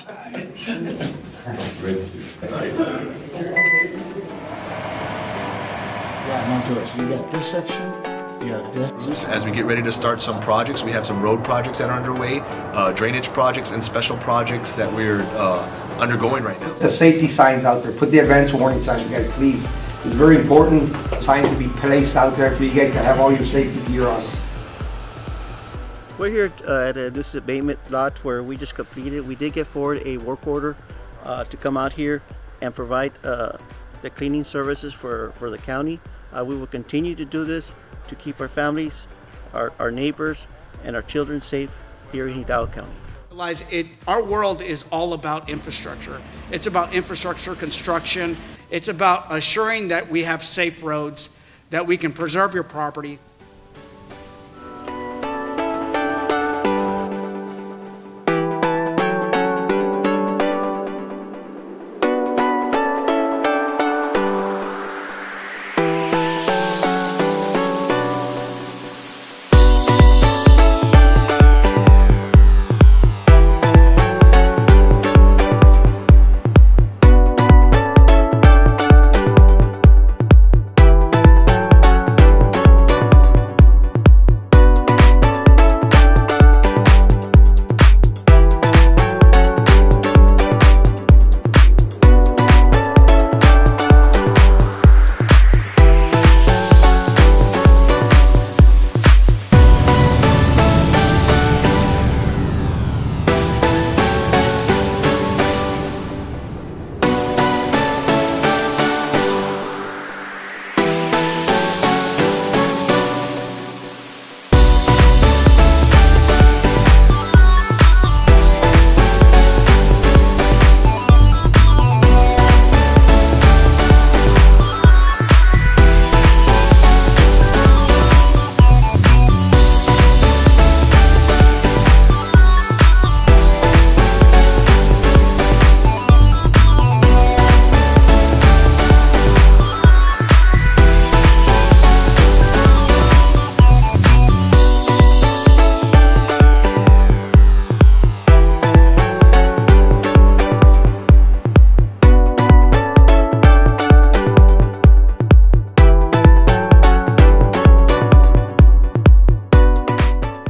Yeah, no choice. You got this section, you got this. As we get ready to start some projects, we have some road projects that are underway, drainage projects and special projects that we're undergoing right now. The safety signs out there, put the advance warning signs, you guys, please. It's very important signs to be placed out there for you guys to have all your safety gear on. We're here at this abatement lot where we just completed. We did get forward a work order to come out here and provide the cleaning services for the county. We will continue to do this to keep our families, our neighbors, and our children safe here in Hidalgo County. Our world is all about infrastructure. It's about infrastructure construction. It's about assuring that we have safe roads, that we can preserve your property.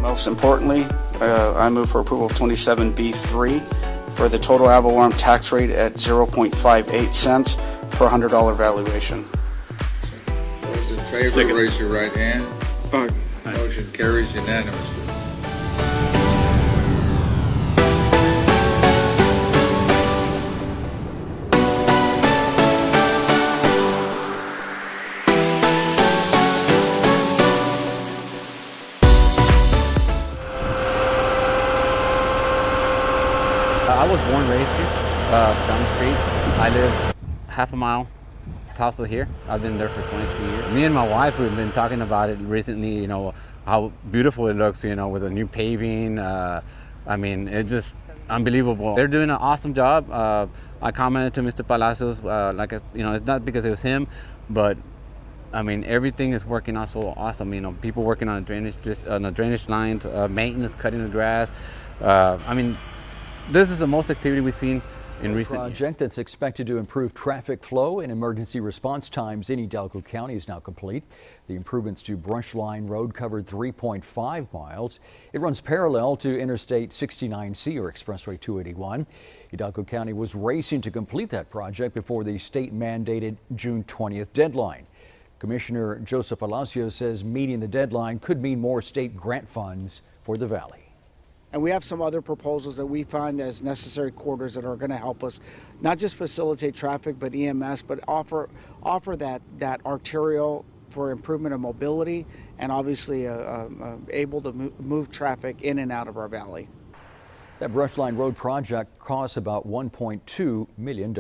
Most importantly, I move for approval of 27B3 for the total ad valorem tax rate at 0.58 cents per $100 valuation. Those in favor, raise your right hand. Motion carries unanimously. I was born and raised here, down the street. I live half a mile south of here. I've been there for 22 years. Me and my wife, we've been talking about it recently, you know, how beautiful it looks, you know, with the new paving. I mean, it's just unbelievable. They're doing an awesome job. I commented to Mr. Palacios, you know, it's not because it was him, but I mean, everything is working out so awesome. You know, people working on the drainage lines, maintenance, cutting the grass. I mean, this is the most activity we've seen in recent years. The project that's expected to improve traffic flow and emergency response times in Hidalgo County is now complete. The improvements to Brush Line Road covered 3.5 miles. It runs parallel to Interstate 69C or Expressway 281. Hidalgo County was racing to complete that project before the state-mandated June 20th deadline. Commissioner Joseph Palacios says meeting the deadline could mean more state grant funds for the valley. And we have some other proposals that we find as necessary corridors that are going to help us not just facilitate traffic, but EMS, but offer that arterial for improvement of mobility and obviously able to move traffic in and out of our valley. That Brush Line Road project costs about $1.2 million.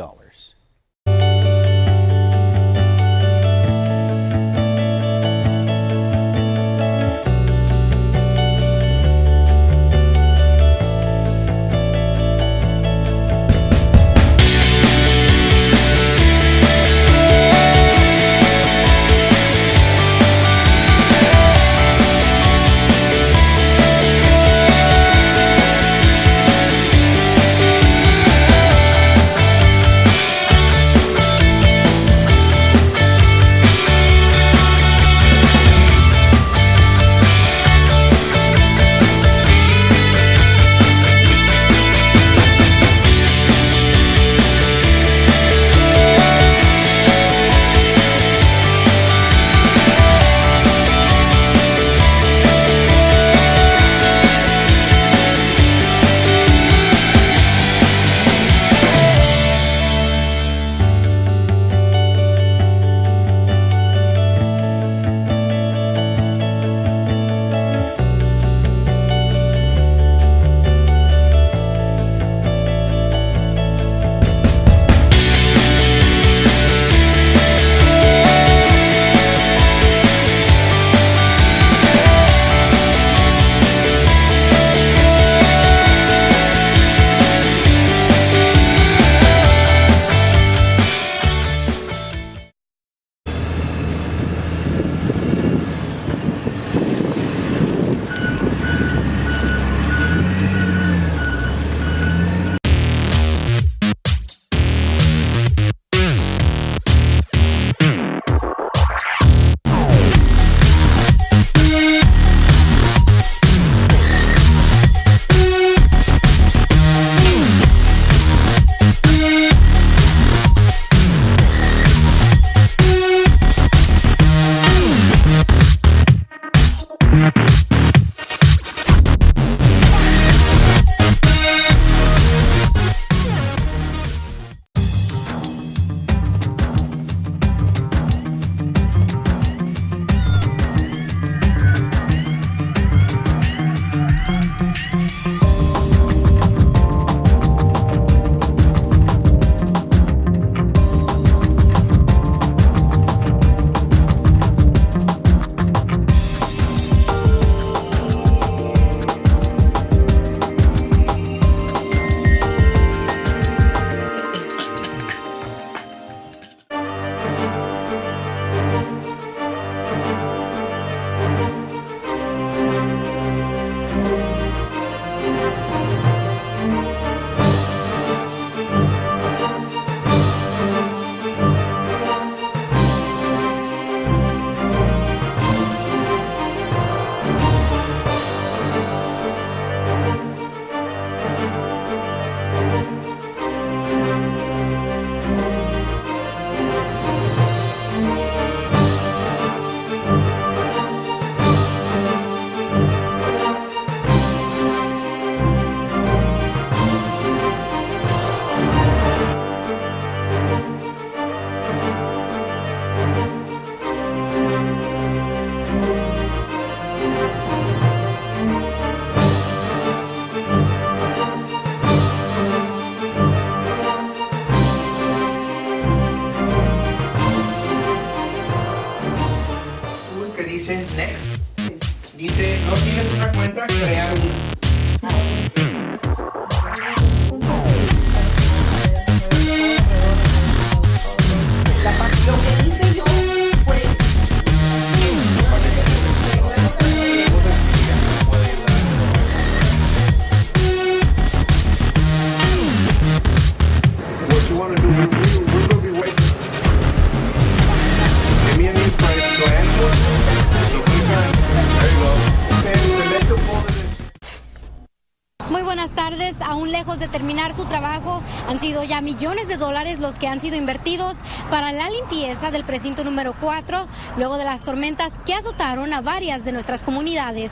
lejos de terminar su trabajo, han sido ya millones de dólares los que han sido invertidos para la limpieza del precinto número 4, luego de las tormentas que azotaron a varias de nuestras comunidades.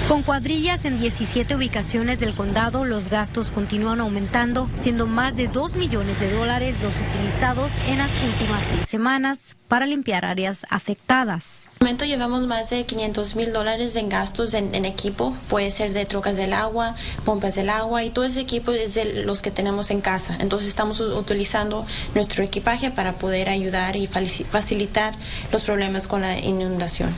Con cuadrillas en 17 ubicaciones del condado, los gastos continúan aumentando, siendo más de $2 millones los utilizados en las últimas 6 semanas para limpiar áreas afectadas. En el momento llevamos más de $500,000 en gastos en equipo, puede ser de trocas del agua, pompas del agua, y todo ese equipo es de los que tenemos en casa. Entonces estamos utilizando nuestro equipaje para poder ayudar y facilitar los problemas con la inundación.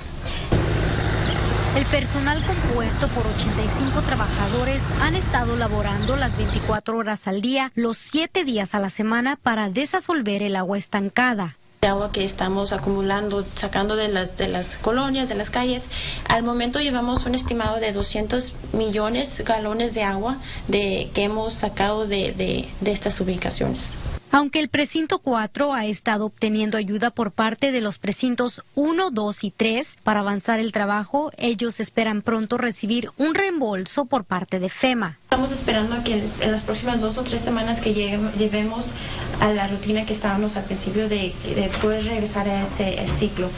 El personal compuesto por 85 trabajadores han estado laborando las 24 horas al día, los 7 días a la semana para desasolver el agua estancada. El agua que estamos acumulando, sacando de las colonias, de las calles, al momento llevamos un estimado de 200 millones galones de agua que hemos sacado de estas ubicaciones. Aunque el precinto 4 ha estado obteniendo ayuda por parte de los precintos 1, 2 y 3 para avanzar el trabajo, ellos esperan pronto recibir un reembolso por parte de FEMA. Estamos esperando a que en las próximas 2 o 3 semanas que llevemos a la rutina que estábamos al principio de poder regresar a ese ciclo.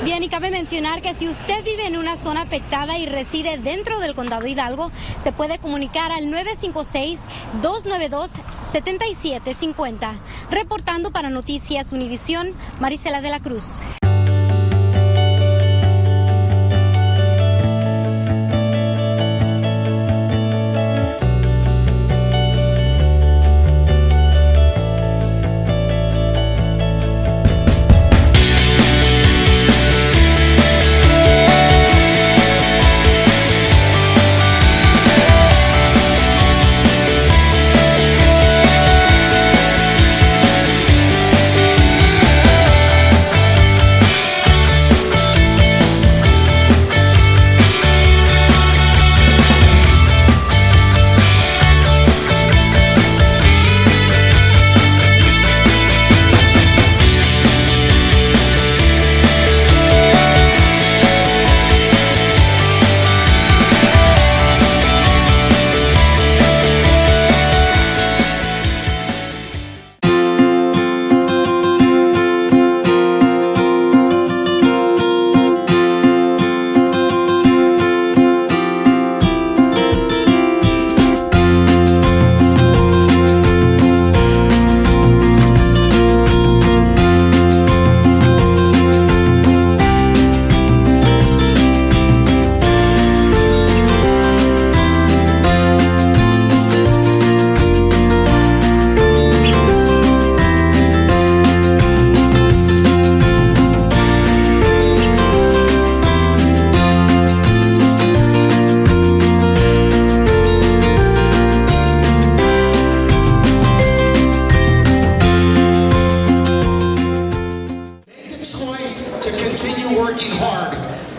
Bien, y cabe mencionar que si usted vive en una zona afectada y reside dentro del condado Hidalgo, se puede comunicar al 956-292-7750. Reportando para Noticias Univisión, Marisela de la Cruz.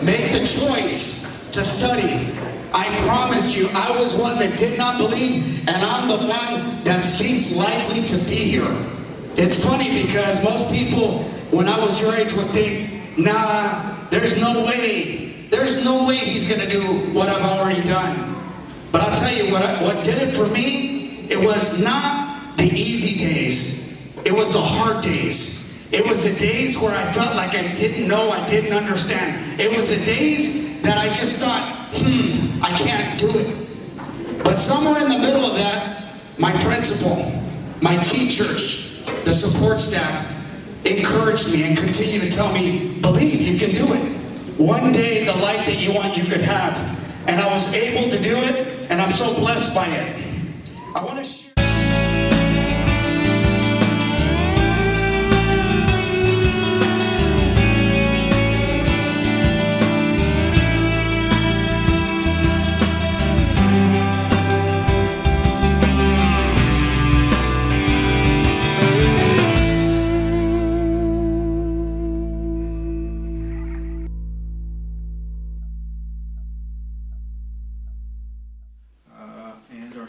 Make the choice to study. I promise you, I was one that did not believe, and I'm the one that's least likely to be here. It's funny because most people, when I was your age, would think, nah, there's no way. There's no way he's going to do what I've already done. But I'll tell you what did it for me, it was not the easy days. It was the hard days. It was the days where I felt like I didn't know, I didn't understand. It was the days that I just thought, I can't do it. But somewhere in the middle of that, my principal, my teachers, the support staff encouraged me and continue to tell me, believe you can do it. One day, the life that you want, you could have. And I was able to do it, and I'm so blessed by it. I want to share.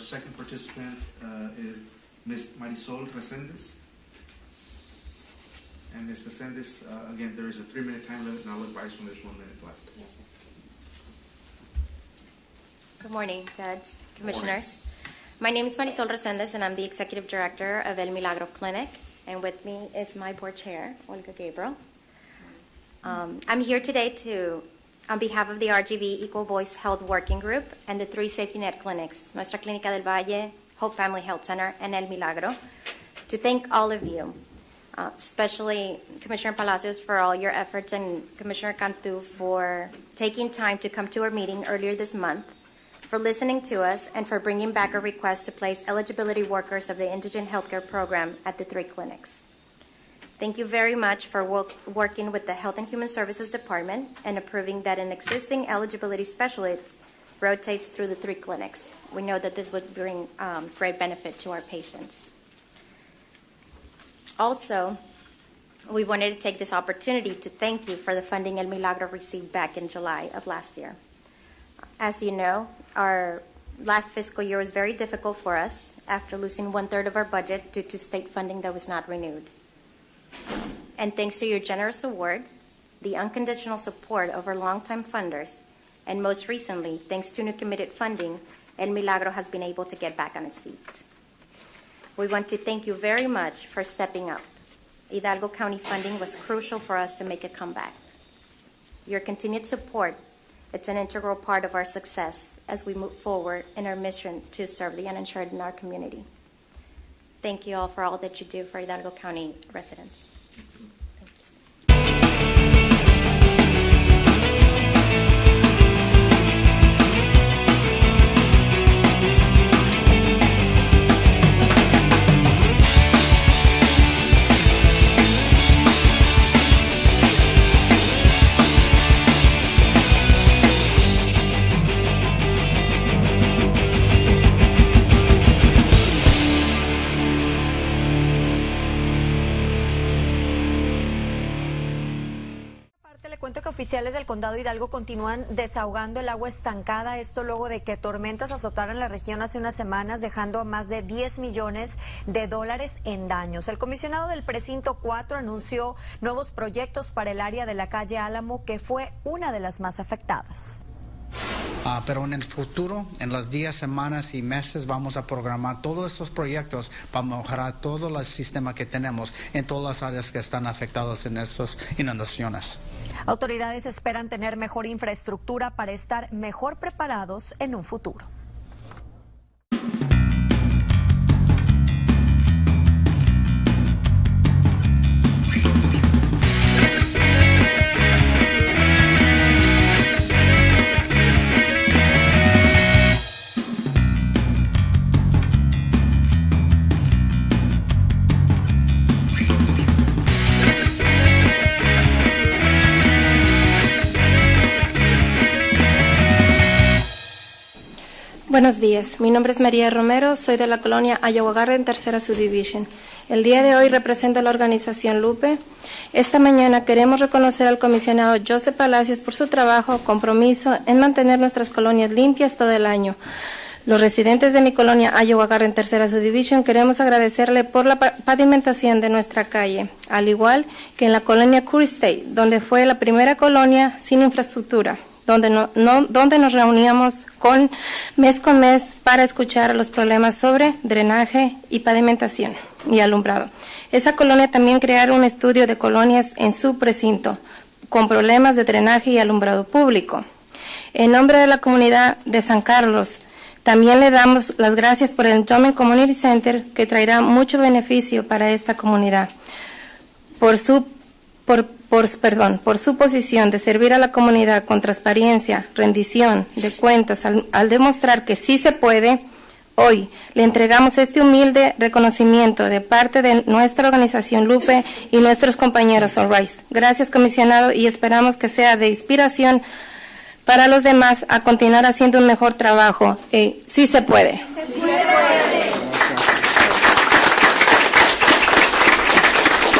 Second participant is Ms. Marisol Resendes. And Ms. Resendes, again, there is a 3-minute time limit, and I'll advise when there's 1 minute left. Yes, sir. Good morning, Judge, Commissioners. My name is Marisol Resendez, and I'm the Executive Director of El Milagro Clinic. And with me is my board chair, Olga Gabriel. I'm here today on behalf of the RGV Equal Voice Health Working Group and the 3 safety net clinics, Nuestra Clínica del Valle, Hope Family Health Center, and El Milagro, to thank all of you, especially Commissioner Palacios for all your efforts and Commissioner Cantu for taking time to come to our meeting earlier this month, for listening to us, and for bringing back a request to place eligibility workers of the Indigent Healthcare Program at the 3 clinics. Thank you very much for working with the Health and Human Services Department and approving that an existing eligibility specialist rotates through the 3 clinics. We know that this would bring great benefit to our patients. Also, we wanted to take this opportunity to thank you for the funding El Milagro received back in July of last year. As you know, our last fiscal year was very difficult for us after losing 1/3 of our budget due to state funding that was not renewed. And thanks to your generous award, the unconditional support of our longtime funders, and most recently, thanks to new committed funding, El Milagro has been able to get back on its feet. We want to thank you very much for stepping up. Hidalgo County funding was crucial for us to make a comeback. Your continued support, it's an integral part of our success as we move forward in our mission to serve the uninsured in our community. Thank you all for all that you do for Hidalgo County residents. Cuento que oficiales del condado Hidalgo continúan desahogando el agua estancada, esto luego de que tormentas azotaran la región hace unas semanas, dejando a más de $10 millones en daños. El comisionado del Precinto 4 anunció nuevos proyectos para el área de la calle Álamo, que fue una de las más afectadas. Pero en el futuro, en los días, semanas y meses, vamos a programar todos estos proyectos para mejorar todo el sistema que tenemos en todas las áreas que están afectadas en estas inundaciones. Autoridades esperan tener mejor infraestructura para estar mejor preparados en un futuro. Buenos días, mi nombre es María Romero, soy de la colonia Iowa Garden, tercera subdivision. El día de hoy represento a la organización Lupe. Esta mañana queremos reconocer al comisionado Joseph Palacios por su trabajo, compromiso en mantener nuestras colonias limpias todo el año. Los residentes de mi colonia Iowa Garden, tercera subdivision, queremos agradecerle por la pavimentación de nuestra calle, al igual que en la colonia Curry State, donde fue la primera colonia sin infraestructura, donde nos reuníamos mes con mes para escuchar los problemas sobre drenaje y pavimentación y alumbrado. Esa colonia también crearon un estudio de colonias en su precinto con problemas de drenaje y alumbrado público. En nombre de la comunidad de San Carlos, también le damos las gracias por el Endowment Community Center, que traerá mucho beneficio para esta comunidad. Por su posición de servir a la comunidad con transparencia, rendición de cuentas, al demostrar que sí se puede, hoy le entregamos este humilde reconocimiento de parte de nuestra organización Lupe y nuestros compañeros Sunrise. Gracias, comisionado, y esperamos que sea de inspiración para los demás a continuar haciendo un mejor trabajo. Sí se puede. Sí se puede.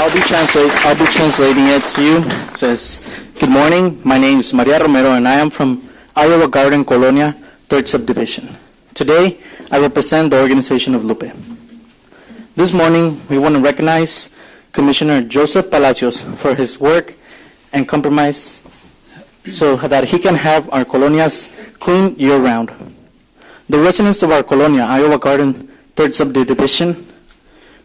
I'll be translating it to you. It says, good morning, my name is Maria Romero and I am from Iowa Garden Colonia, 3rd Subdivision. Today, I represent the organization of Lupe. This morning, we want to recognize Commissioner Joseph Palacios for his work and compromise so that he can have our colonias clean year-round. The residents of our Colonia, Iowa Garden, 3rd Subdivision,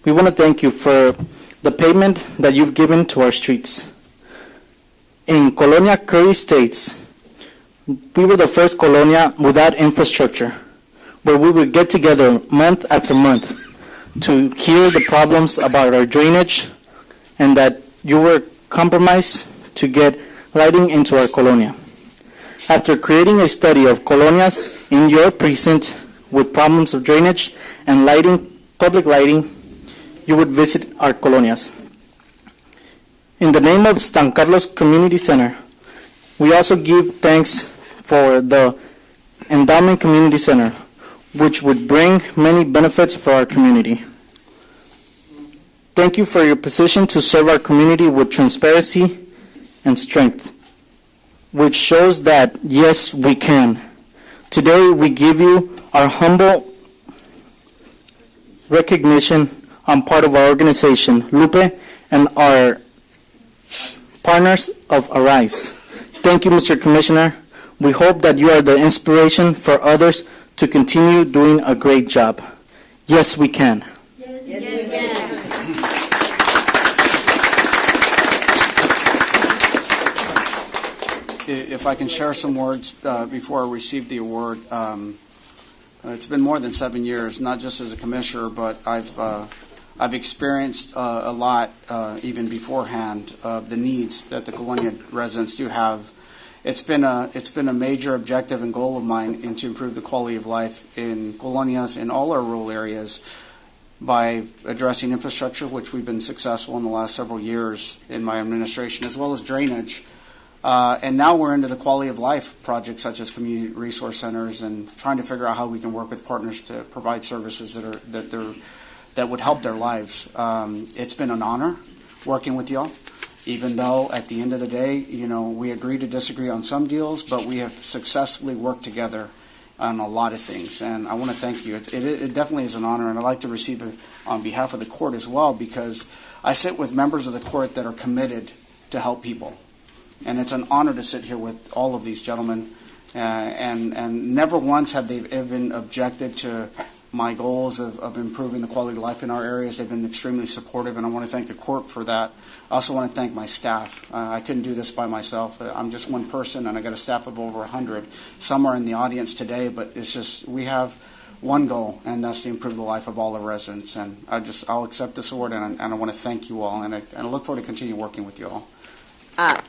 we want to thank you for the pavement that you've given to our streets. In Colonia Curry Estates, we were the first Colonia without infrastructure, where we would get together month after month to hear the problems about our drainage, and that you were compromised to get lighting into our Colonia. After creating a study of colonias in your precinct with problems of drainage and lighting, public lighting, you would visit our colonias. In the name of San Carlos Community Center, we also give thanks for the Endowment Community Center, which would bring many benefits for our community. Thank you for your position to serve our community with transparency and strength, which shows that, yes, we can. Today, we give you our humble recognition on part of our organization, Lupe, and our partners of Arise. Thank you, Mr. Commissioner. We hope that you are the inspiration for others to continue doing a great job. Yes, we can. Yes, we can. If I can share some words before I receive the award. It's been more than 7 years, not just as a commissioner, but I've experienced a lot, even beforehand, of the needs that the Colonia residents do have. It's been a major objective and goal of mine to improve the quality of life in colonias in all our rural areas by addressing infrastructure, which we've been successful in the last several years in my administration, as well as drainage. And now we're into the quality of life projects such as community resource centers and trying to figure out how we can work with partners to provide services that would help their lives. It's been an honor working with y'all, even though at the end of the day, we agree to disagree on some deals, but we have successfully worked together on a lot of things. And I want to thank you. It definitely is an honor, and I'd like to receive it on behalf of the court as well, because I sit with members of the court that are committed to help people. And it's an honor to sit here with all of these gentlemen, and never once have they even objected to my goals of improving the quality of life in our areas. They've been extremely supportive, and I want to thank the court for that. I also want to thank my staff. I couldn't do this by myself. I'm just one person, and I got a staff of over 100. Some are in the audience today, but it's just we have one goal, and that's to improve the life of all the residents. And I'll accept this award, and I want to thank you all, and I look forward to continue working with you all.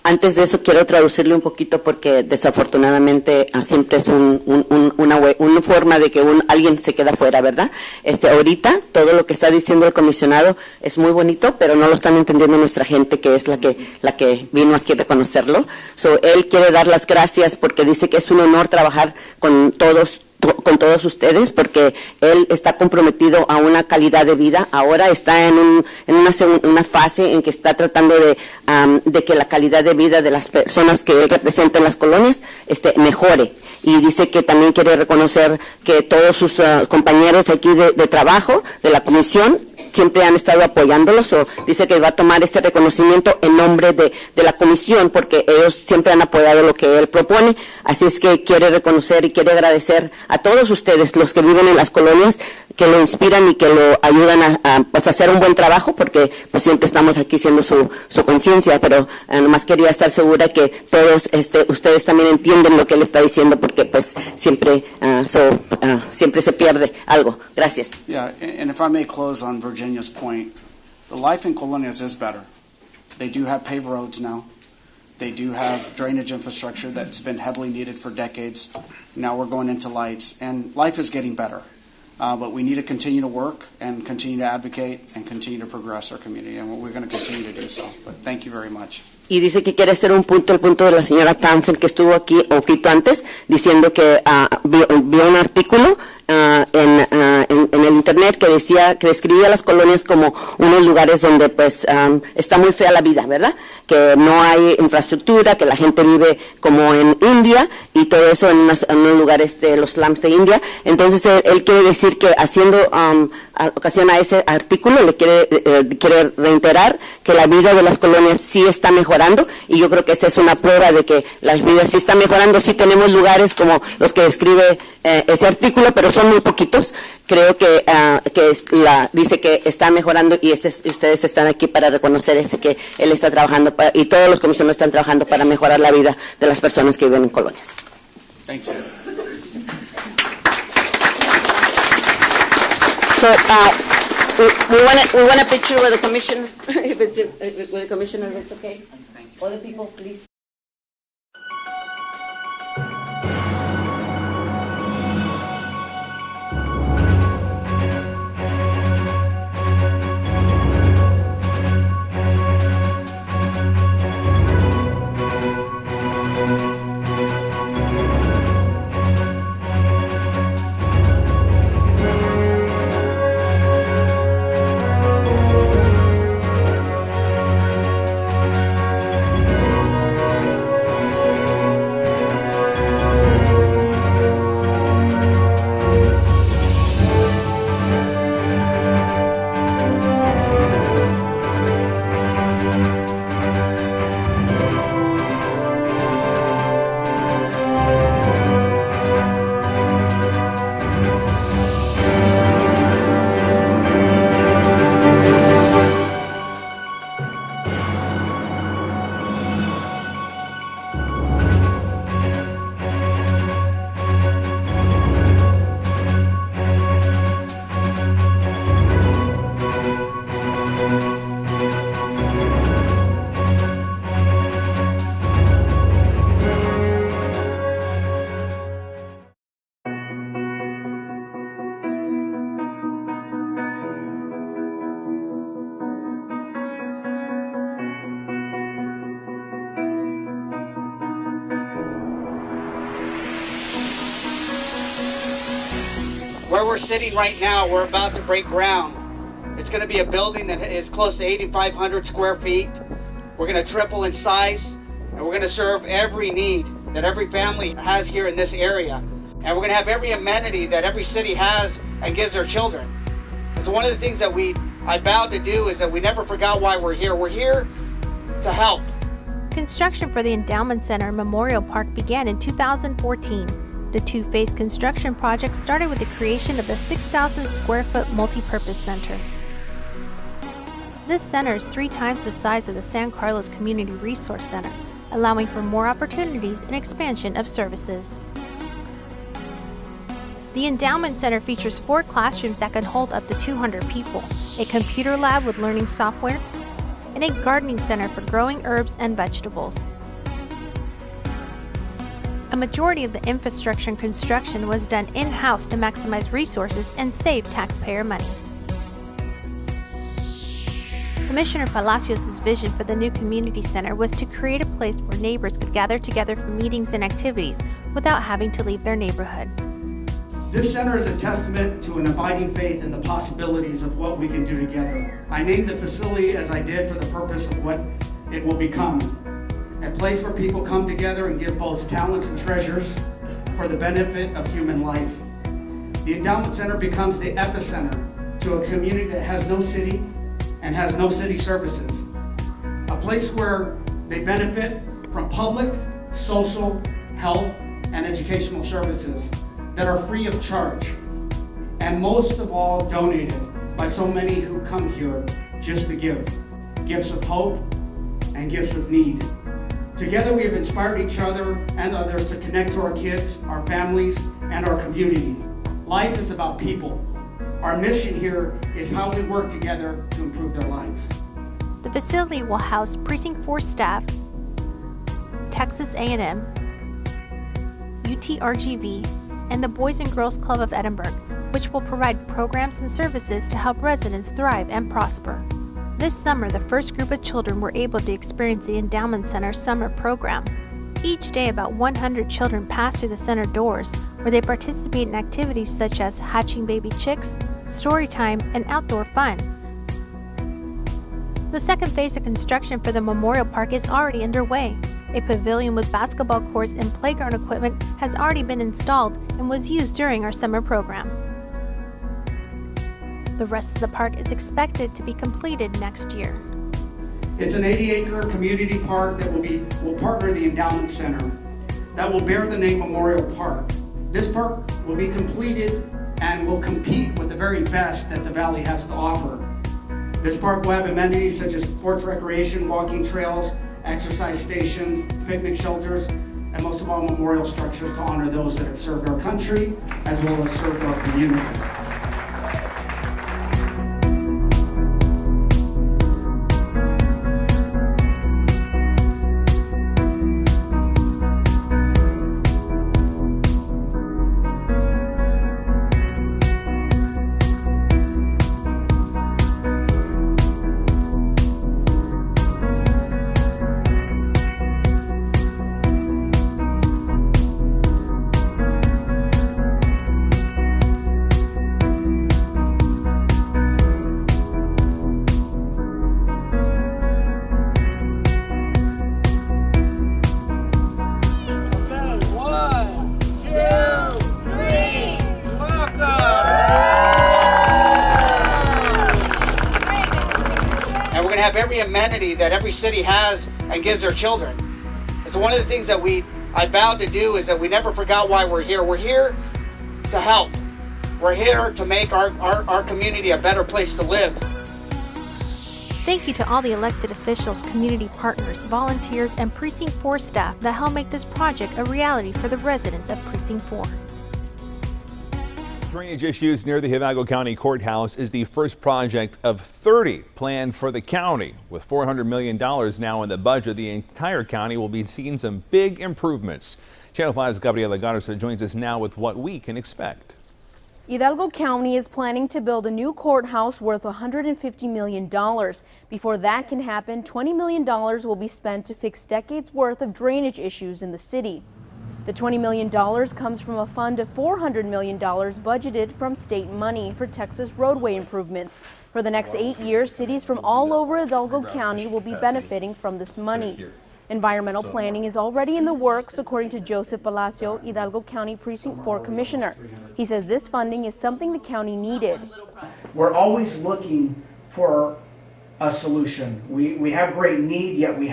Antes de eso quiero traducirle un poquito porque desafortunadamente siempre es una forma de que alguien se queda fuera, ¿verdad? Ahorita todo lo que está diciendo el comisionado es muy bonito, pero no lo están entendiendo nuestra gente, que es la que vino aquí a reconocerlo. Él quiere dar las gracias porque dice que es un honor trabajar con todos ustedes, porque él está comprometido a una calidad de vida. Ahora está en una fase en que está tratando de que la calidad de vida de las personas que él representa en las colonias mejore. Y dice que también quiere reconocer que todos sus compañeros aquí de trabajo, de la comisión, siempre han estado apoyándolos. Dice que va a tomar este reconocimiento en nombre de la comisión, porque ellos siempre han apoyado lo que él propone. Así es que quiere reconocer y quiere agradecer a todos ustedes, los que viven en las colonias, que lo inspiran y que lo ayudan a hacer un buen trabajo, porque pues siempre estamos aquí siendo su conciencia, pero nomás quería estar segura que todos ustedes también entienden lo que él está diciendo, porque pues siempre se pierde algo. Gracias. Yeah, and if I may close on Virginia's point, the life in colonias is better. They do have paved roads now. They do have drainage infrastructure that's been heavily needed for decades. Now we're going into lights, and life is getting better. But we need to continue to work and continue to advocate and continue to progress our community, and we're going to continue to do so. But thank you very much. Y dice que quiere hacer el punto de la señora Townsend, que estuvo aquí un poquito antes, diciendo que vio un artículo en el internet que describía las colonias como unos lugares donde pues está muy fea la vida, ¿verdad? Que no hay infraestructura, que la gente vive como en India y todo eso en unos lugares de los slums de India. Entonces él quiere decir que haciendo ocasión a ese artículo, le quiere reiterar que la vida de las colonias sí está mejorando, y yo creo que esta es una prueba de que la vida sí está mejorando. Sí tenemos lugares como los que describe ese artículo, pero son muy poquitos. Creo que dice que está mejorando, y ustedes están aquí para reconocer que él está trabajando y todos los comisionados están trabajando para mejorar la vida de las personas que viven en colonias. Thanks. So we want a picture with the commissioner, if it's okay. Other people, please. Where we're sitting right now, we're about to break ground. It's going to be a building that is close to 8,500 square feet. We're going to triple in size, and we're going to serve every need that every family has here in this area. And we're going to have every amenity that every city has and gives their children. And so one of the things that I vowed to do is that we never forgot why we're here. We're here to help. Construction for the Endowment Center Memorial Park began in 2014. The two-phase construction project started with the creation of the 6,000 square foot multi-purpose center. This center is 3 times the size of the San Carlos Community Resource Center, allowing for more opportunities and expansion of services. The Endowment Center features 4 classrooms that can hold up to 200 people, a computer lab with learning software, and a gardening center for growing herbs and vegetables. A majority of the infrastructure and construction was done in-house to maximize resources and save taxpayer money. Commissioner Palacios' vision for the new community center was to create a place where neighbors could gather together for meetings and activities without having to leave their neighborhood. This center is a testament to an abiding faith in the possibilities of what we can do together. I named the facility as I did for the purpose of what it will become. A place where people come together and give both talents and treasures for the benefit of human life. The Endowment Center becomes the epicenter to a community that has no city and has no city services. A place where they benefit from public, social, health, and educational services that are free of charge, and most of all donated by so many who come here just to give. Gifts of hope and gifts of need. Together we have inspired each other and others to connect to our kids, our families, and our community. Life is about people. Our mission here is how we work together to improve their lives. The facility will house Precinct 4 staff, Texas A&M, UTRGV, and the Boys and Girls Club of Edinburgh, which will provide programs and services to help residents thrive and prosper. This summer, the first group of children were able to experience the Endowment Center summer program. Each day, about 100 children pass through the center doors, where they participate in activities such as hatching baby chicks, story time, and outdoor fun. The second phase of construction for the Memorial Park is already underway. A pavilion with basketball courts and playground equipment has already been installed and was used during our summer program. The rest of the park is expected to be completed next year. It's an 80-acre community park that will partner the Endowment Center that will bear the name Memorial Park. This park will be completed and will compete with the very best that the Valley has to offer. This park will have amenities such as sports recreation, walking trails, exercise stations, picnic shelters, and most of all, memorial structures to honor those that have served our country as well as served our community. Have every amenity that every city has and gives their children. And so one of the things that I vowed to do is that we never forgot why we're here. We're here to help. We're here to make our community a better place to live. Thank you to all the elected officials, community partners, volunteers, and Precinct 4 staff that help make this project a reality for the residents of Precinct 4. Drainage issues near the Hidalgo County Courthouse is the first project of 30 planned for the county. With $400 million now in the budget, the entire county will be seeing some big improvements. Channel 5's Gabriela Garza joins us now with what we can expect. Hidalgo County is planning to build a new courthouse worth $150 million. Before that can happen, $20 million will be spent to fix decades worth of drainage issues in the city. The $20 million comes from a fund of $400 million budgeted from state money for Texas roadway improvements. For the next 8 years, cities from all over Hidalgo County will be benefiting from this money. Environmental planning is already in the works, according to Joseph Palacio, Hidalgo County Precinct 4 Commissioner. He says this funding is something the county needed. We're always looking for a solution. We have great need, yet we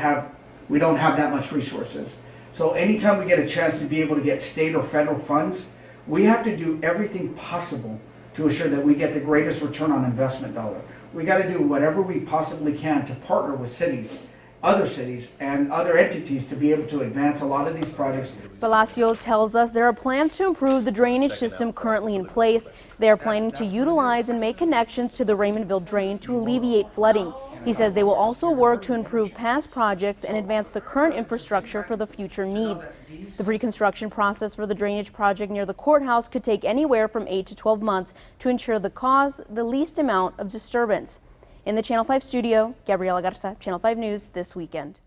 don't have that much resources. So anytime we get a chance to be able to get state or federal funds, we have to do everything possible to assure that we get the greatest return on investment dollar. We got to do whatever we possibly can to partner with cities, other cities, and other entities to be able to advance a lot of these projects. Palacio tells us there are plans to improve the drainage system currently in place. They are planning to utilize and make connections to the Raymondville drain to alleviate flooding. He says they will also work to improve past projects and advance the current infrastructure for the future needs. The pre-construction process for the drainage project near the courthouse could take anywhere from 8 to 12 months to ensure the least amount of disturbance. In the Channel 5 studio, Gabriela Garza, Channel 5 News This Weekend.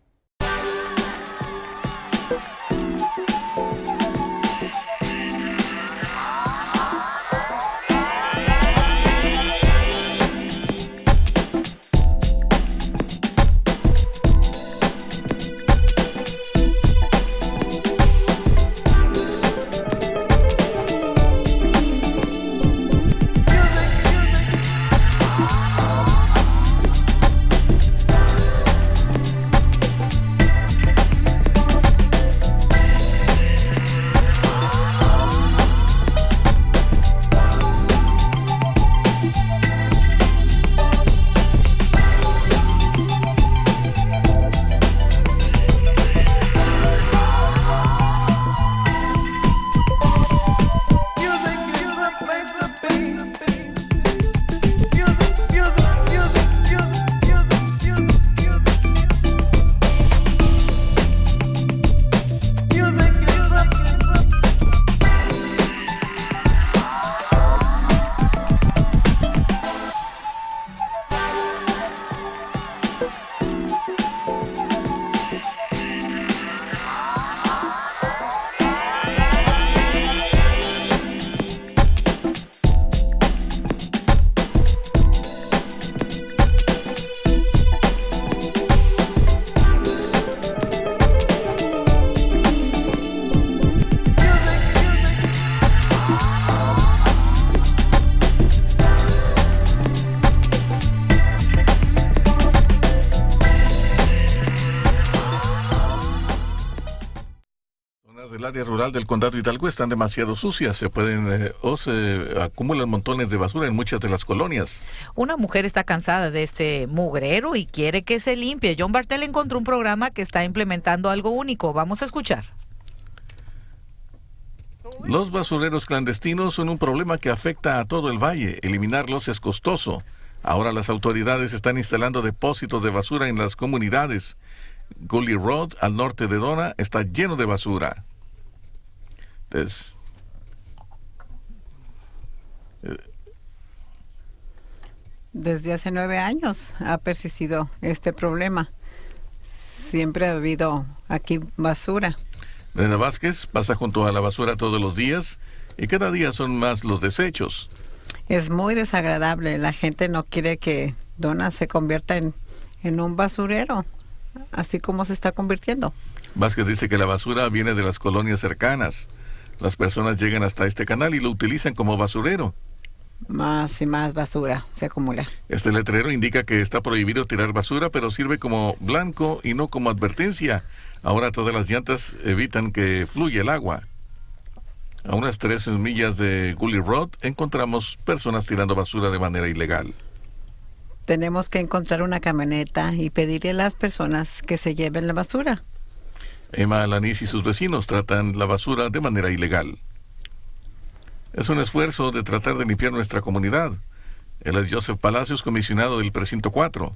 área rural del condado Hidalgo están demasiado sucias, se acumulan montones de basura en muchas de las colonias. Una mujer está cansada de este mugrero y quiere que se limpie. John Bartel encontró un programa que está implementando algo único. Vamos a escuchar. Los basureros clandestinos son un problema que afecta a todo el valle. Eliminarlos es costoso. Ahora las autoridades están instalando depósitos de basura en las comunidades. Gully Road, al norte de Donna, está lleno de basura. Desde hace 9 años ha persistido este problema. Siempre ha habido aquí basura. Brenda Vázquez pasa junto a la basura todos los días y cada día son más los desechos. Es muy desagradable. La gente no quiere que Donna se convierta en un basurero, así como se está convirtiendo. Vázquez dice que la basura viene de las colonias cercanas. Las personas llegan hasta este canal y lo utilizan como basurero. Más y más basura se acumula. Este letrero indica que está prohibido tirar basura, pero sirve como blanco y no como advertencia. Ahora todas las llantas evitan que fluya el agua. A unas 3 millas de Gully Road encontramos personas tirando basura de manera ilegal. Tenemos que encontrar una camioneta y pedirle a las personas que se lleven la basura. Emma Alanis y sus vecinos tratan la basura de manera ilegal. Es un esfuerzo de tratar de limpiar nuestra comunidad. Él es Joseph Palacios, comisionado del Precinto 4.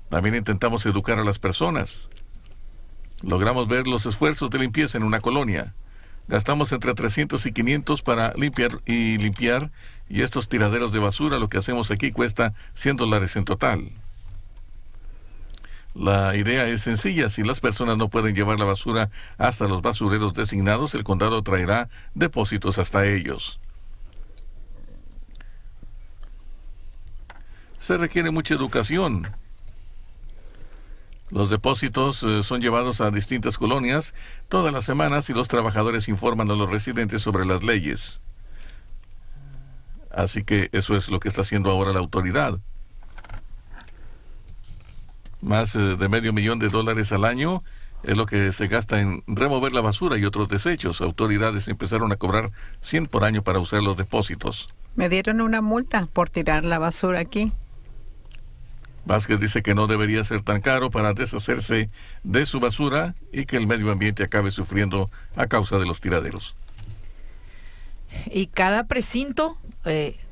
También intentamos educar a las personas. Logramos ver los esfuerzos de limpieza en una colonia. Gastamos entre 300 y 500 para limpiar, y estos tiraderos de basura, lo que hacemos aquí, cuesta $100 en total. La idea es sencilla. Si las personas no pueden llevar la basura hasta los basureros designados, el condado traerá depósitos hasta ellos. Se requiere mucha educación. Los depósitos son llevados a distintas colonias todas las semanas y los trabajadores informan a los residentes sobre las leyes. Así que eso es lo que está haciendo ahora la autoridad. Más de $500,000 al año es lo que se gasta en remover la basura y otros desechos. Autoridades empezaron a cobrar $100 por año para usar los depósitos. Me dieron una multa por tirar la basura aquí. Vázquez dice que no debería ser tan caro para deshacerse de su basura y que el medio ambiente acabe sufriendo a causa de los tiraderos. Y cada precinto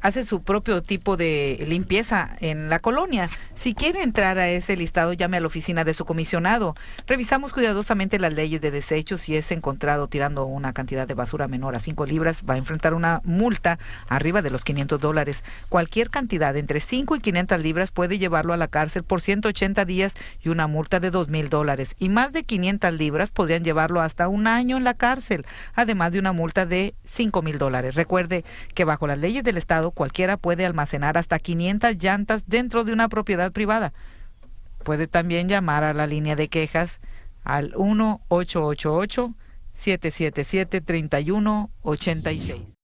hace su propio tipo de limpieza en la colonia. Si quiere entrar a ese listado, llame a la oficina de su comisionado. Revisamos cuidadosamente las leyes de desechos. Si es encontrado tirando una cantidad de basura menor a 5 libras, va a enfrentar una multa arriba de los $500. Cualquier cantidad entre 5 y 500 libras puede llevarlo a la cárcel por 180 días y una multa de $2,000. Y más de 500 libras podrían llevarlo hasta 1 año en la cárcel, además de una multa de $5,000. Recuerde que bajo las leyes del estado, cualquiera puede almacenar hasta 500 llantas dentro de una propiedad privada. Puede también llamar a la línea de quejas al 1-888-777-3186.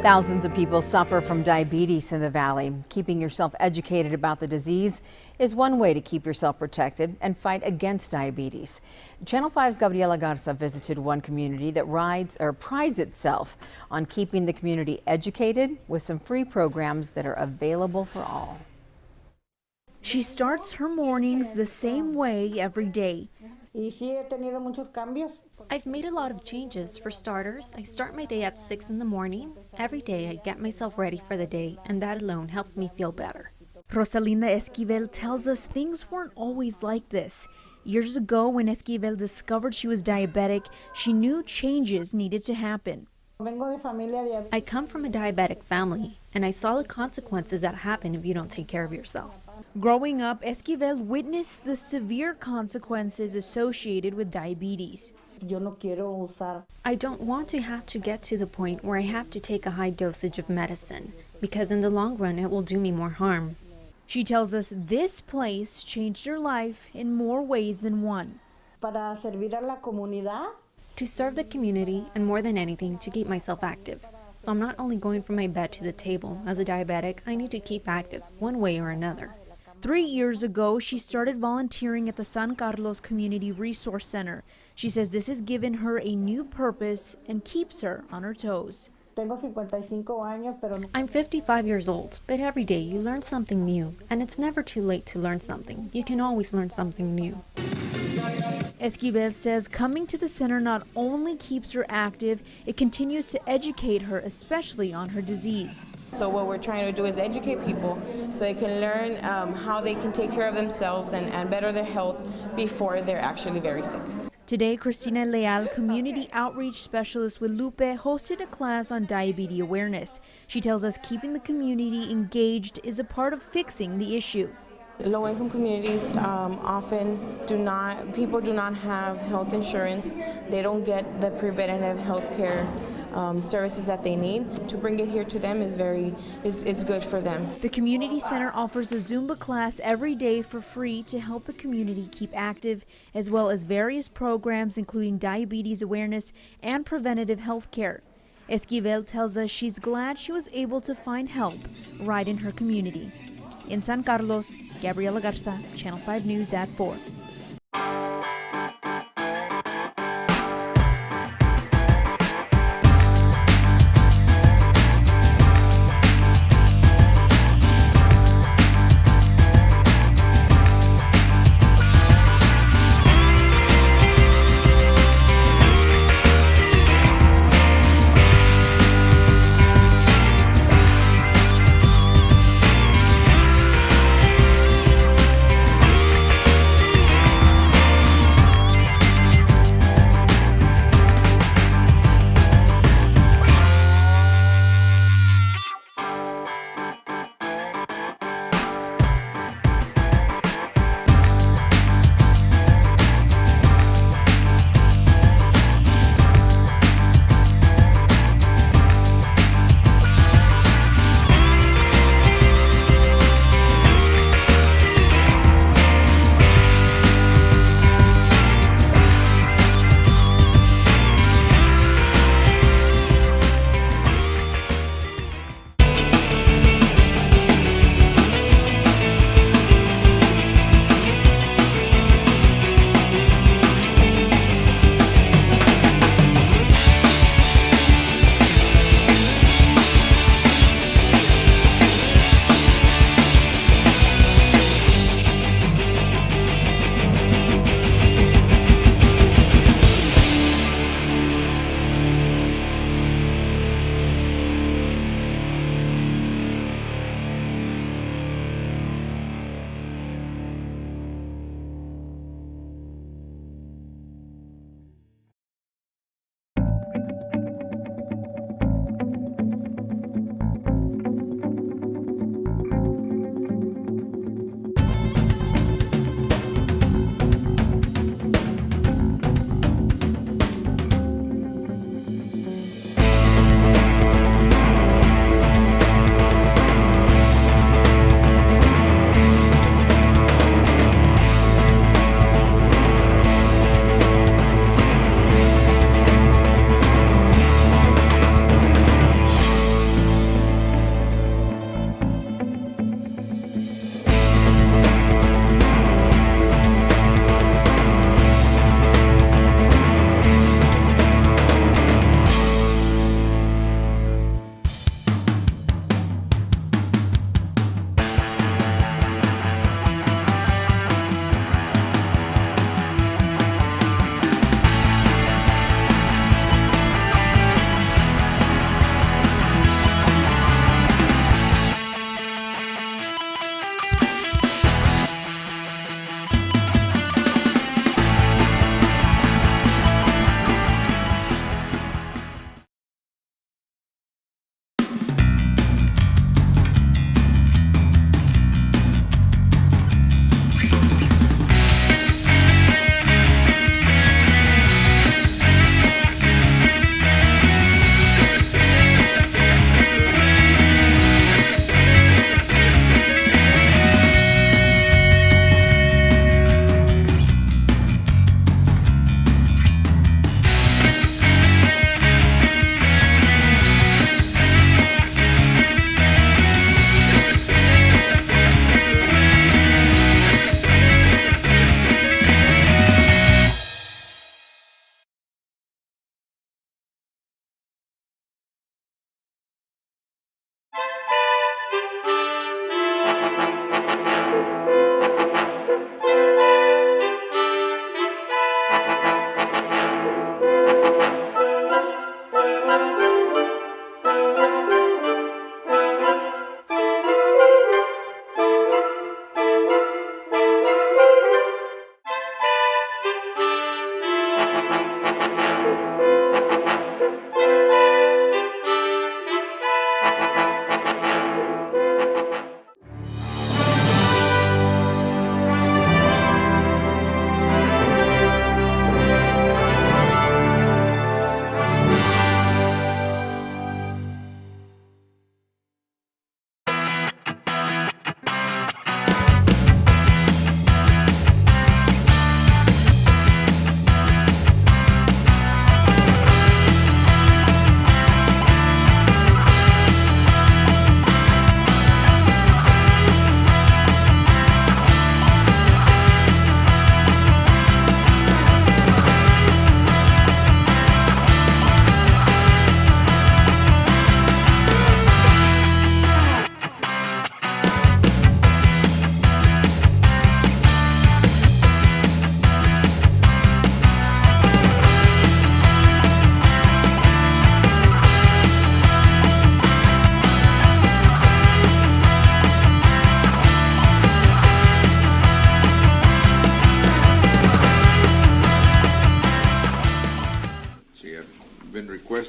Thousands of people suffer from diabetes in the valley. Keeping yourself educated about the disease is one way to keep yourself protected and fight against diabetes. Channel 5's Gabriela Garza visited one community that prides itself on keeping the community educated with some free programs that are available for all. She starts her mornings the same way every day. I've made a lot of changes. For starters, I start my day at 6 in the morning. Every day I get myself ready for the day, and that alone helps me feel better. Rosalinda Esquivel tells us things weren't always like this. Years ago, when Esquivel discovered she was diabetic, she knew changes needed to happen. I come from a diabetic family, and I saw the consequences that happen if you don't take care of yourself. Growing up, Esquivel witnessed the severe consequences associated with diabetes. I don't want to have to get to the point where I have to take a high dosage of medicine, because in the long run it will do me more harm. She tells us this place changed her life in more ways than one. To serve the community, and more than anything, to keep myself active. So I'm not only going from my bed to the table. As a diabetic, I need to keep active, one way or another. 3 years ago, she started volunteering at the San Carlos Community Resource Center. She says this has given her a new purpose and keeps her on her toes. I'm 55 years old, but every day you learn something new, and it's never too late to learn something. You can always learn something new. Esquivel says coming to the center not only keeps her active, it continues to educate her, especially on her disease. So what we're trying to do is educate people so they can learn how they can take care of themselves and better their health before they're actually very sick. Today, Cristina Leal, community outreach specialist with Lupe, hosted a class on diabetes awareness. She tells us keeping the community engaged is a part of fixing the issue. Low-income communities people do not have health insurance. They don't get the preventative health care services that they need. To bring it here to them is good for them. The community center offers a Zumba class every day for free to help the community keep active, as well as various programs including diabetes awareness and preventative health care. Esquivel tells us she's glad she was able to find help right in her community. In San Carlos, Gabriela Garza, Channel 5 News at 4.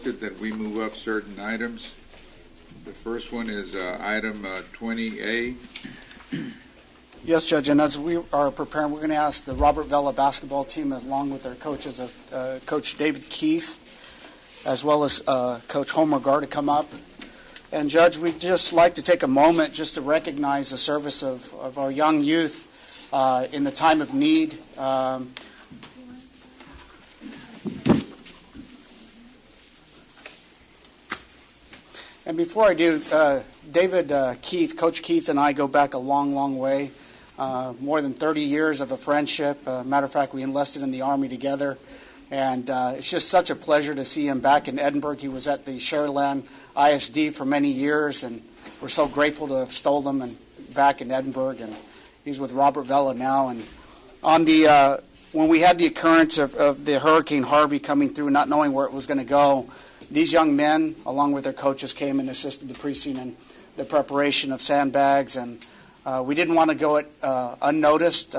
requested that we move up certain items. The first one is item 20A. Yes, Judge, and as we are preparing, we're going to ask the Robert Vela basketball team, along with their coaches, Coach David Keith, as well as Coach Homer Gar, to come up. And Judge, we'd just like to take a moment just to recognize the service of our young youth in the time of need. And before I do, David Keith, Coach Keith and I go back a long, long way. More than 30 years of a friendship. Matter of fact, we enlisted in the Army together. And it's just such a pleasure to see him back in Edinburgh. He was at the Sharyland ISD for many years, and we're so grateful to have stole him and back in Edinburgh. And he's with Robert Vela now. And on the when we had the occurrence of the Hurricane Harvey coming through, not knowing where it was going to go, these young men, along with their coaches, came and assisted the precinct in the preparation of sandbags, and we didn't want to go it unnoticed.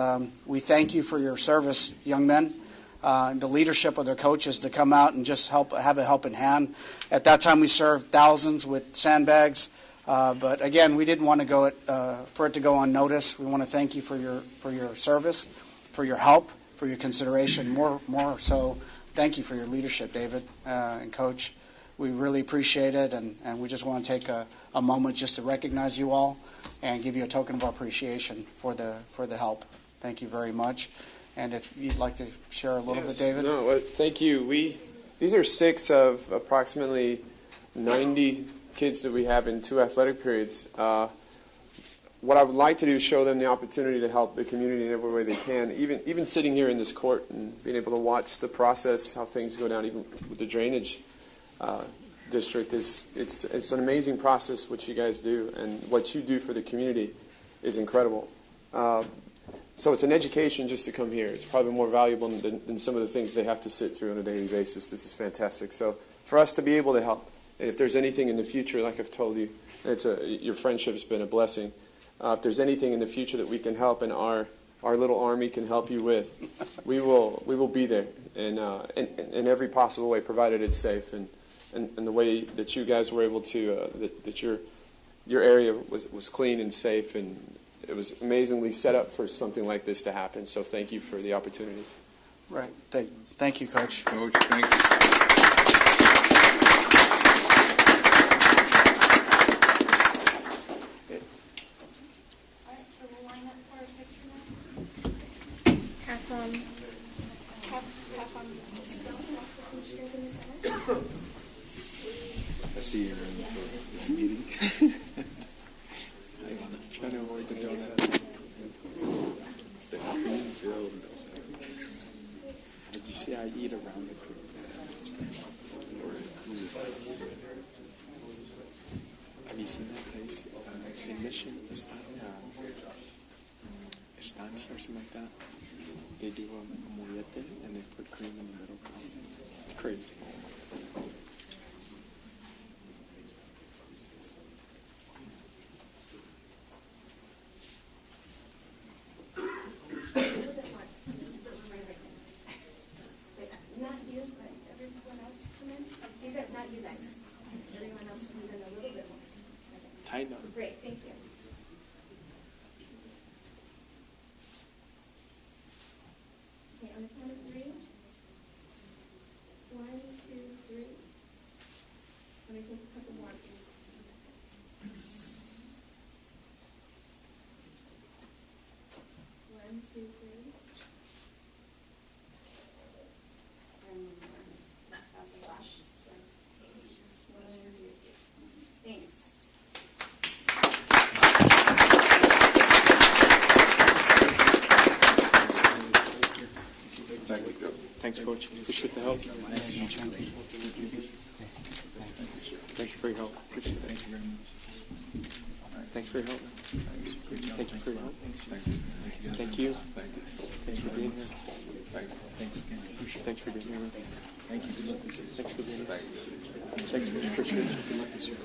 We thank you for your service, young men, and the leadership of their coaches to come out and just have a helping hand. At that time, we served thousands with sandbags, but again, we didn't want to go for it to go unnoticed. We want to thank you for your service, for your help, for your consideration. More so, thank you for your leadership, David and Coach. We really appreciate it, and we just want to take a moment just to recognize you all and give you a token of our appreciation for the help. Thank you very much. And if you'd like to share a little bit, David. No, well, thank you. These are 6 of approximately 90 kids that we have in 2 athletic periods. What I would like to do is show them the opportunity to help the community in every way they can. Even sitting here in this court and being able to watch the process, how things go down, even with the drainage district, it's an amazing process what you guys do, and what you do for the community is incredible. So it's an education just to come here. It's probably more valuable than some of the things they have to sit through on a daily basis. This is fantastic. So for us to be able to help, and if there's anything in the future, like I've told you, your friendship's been a blessing. If there's anything in the future that we can help and our little army can help you with, we will be there in every possible way, provided it's safe, and the way that you guys were able to that your area was clean and safe, and it was amazingly set up for something like this to happen. So thank you for the opportunity. Right. Thank you, Coach. Coach, thank you. I see you're in for a meeting. Trying to avoid the donut. The cream filled. Did you see I eat around the cream? Have you seen that place in Mission? Estancia or something like that? They do a mollete and they put cream in the middle. It's crazy. Tighten up. Great, thank you. Okay, on the count of 3. 1, 2, 3. Let me take a couple more, please. 1, 2, 3. And not have the wash. So 1, 2, 3. Thanks. Thanks, Coach. Appreciate the help. Thank you for your help. Appreciate it. Thank you very much. Thanks for your help. Thank you for your help. Thank you. Thanks for being here. Thanks again. Thanks for being here. Thank you. Good luck this year. Thanks for being here. Thanks. Appreciate it. Good luck this year.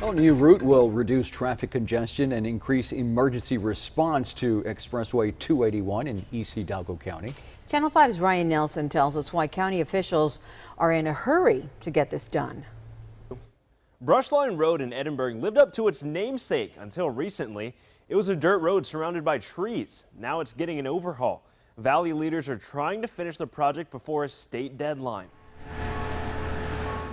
A new route will reduce traffic congestion and increase emergency response to Expressway 281 in East Hidalgo County. Channel 5's Ryan Nelson tells us why county officials are in a hurry to get this done. Brushline Road in Edinburg lived up to its namesake until recently. It was a dirt road surrounded by trees. Now it's getting an overhaul. Valley leaders are trying to finish the project before a state deadline.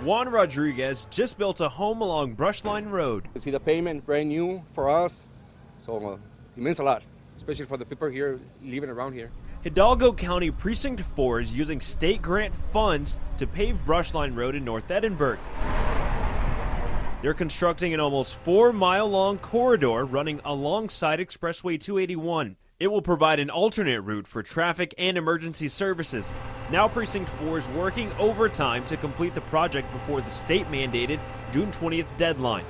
Juan Rodriguez just built a home along Brushline Road. You see the pavement brand new for us, so it means a lot, especially for the people here living around here. Hidalgo County Precinct 4 is using state grant funds to pave Brushline Road in North Edinburg. They're constructing an almost 4-mile-long corridor running alongside Expressway 281. It will provide an alternate route for traffic and emergency services. Now Precinct 4 is working overtime to complete the project before the state-mandated June 20th deadline.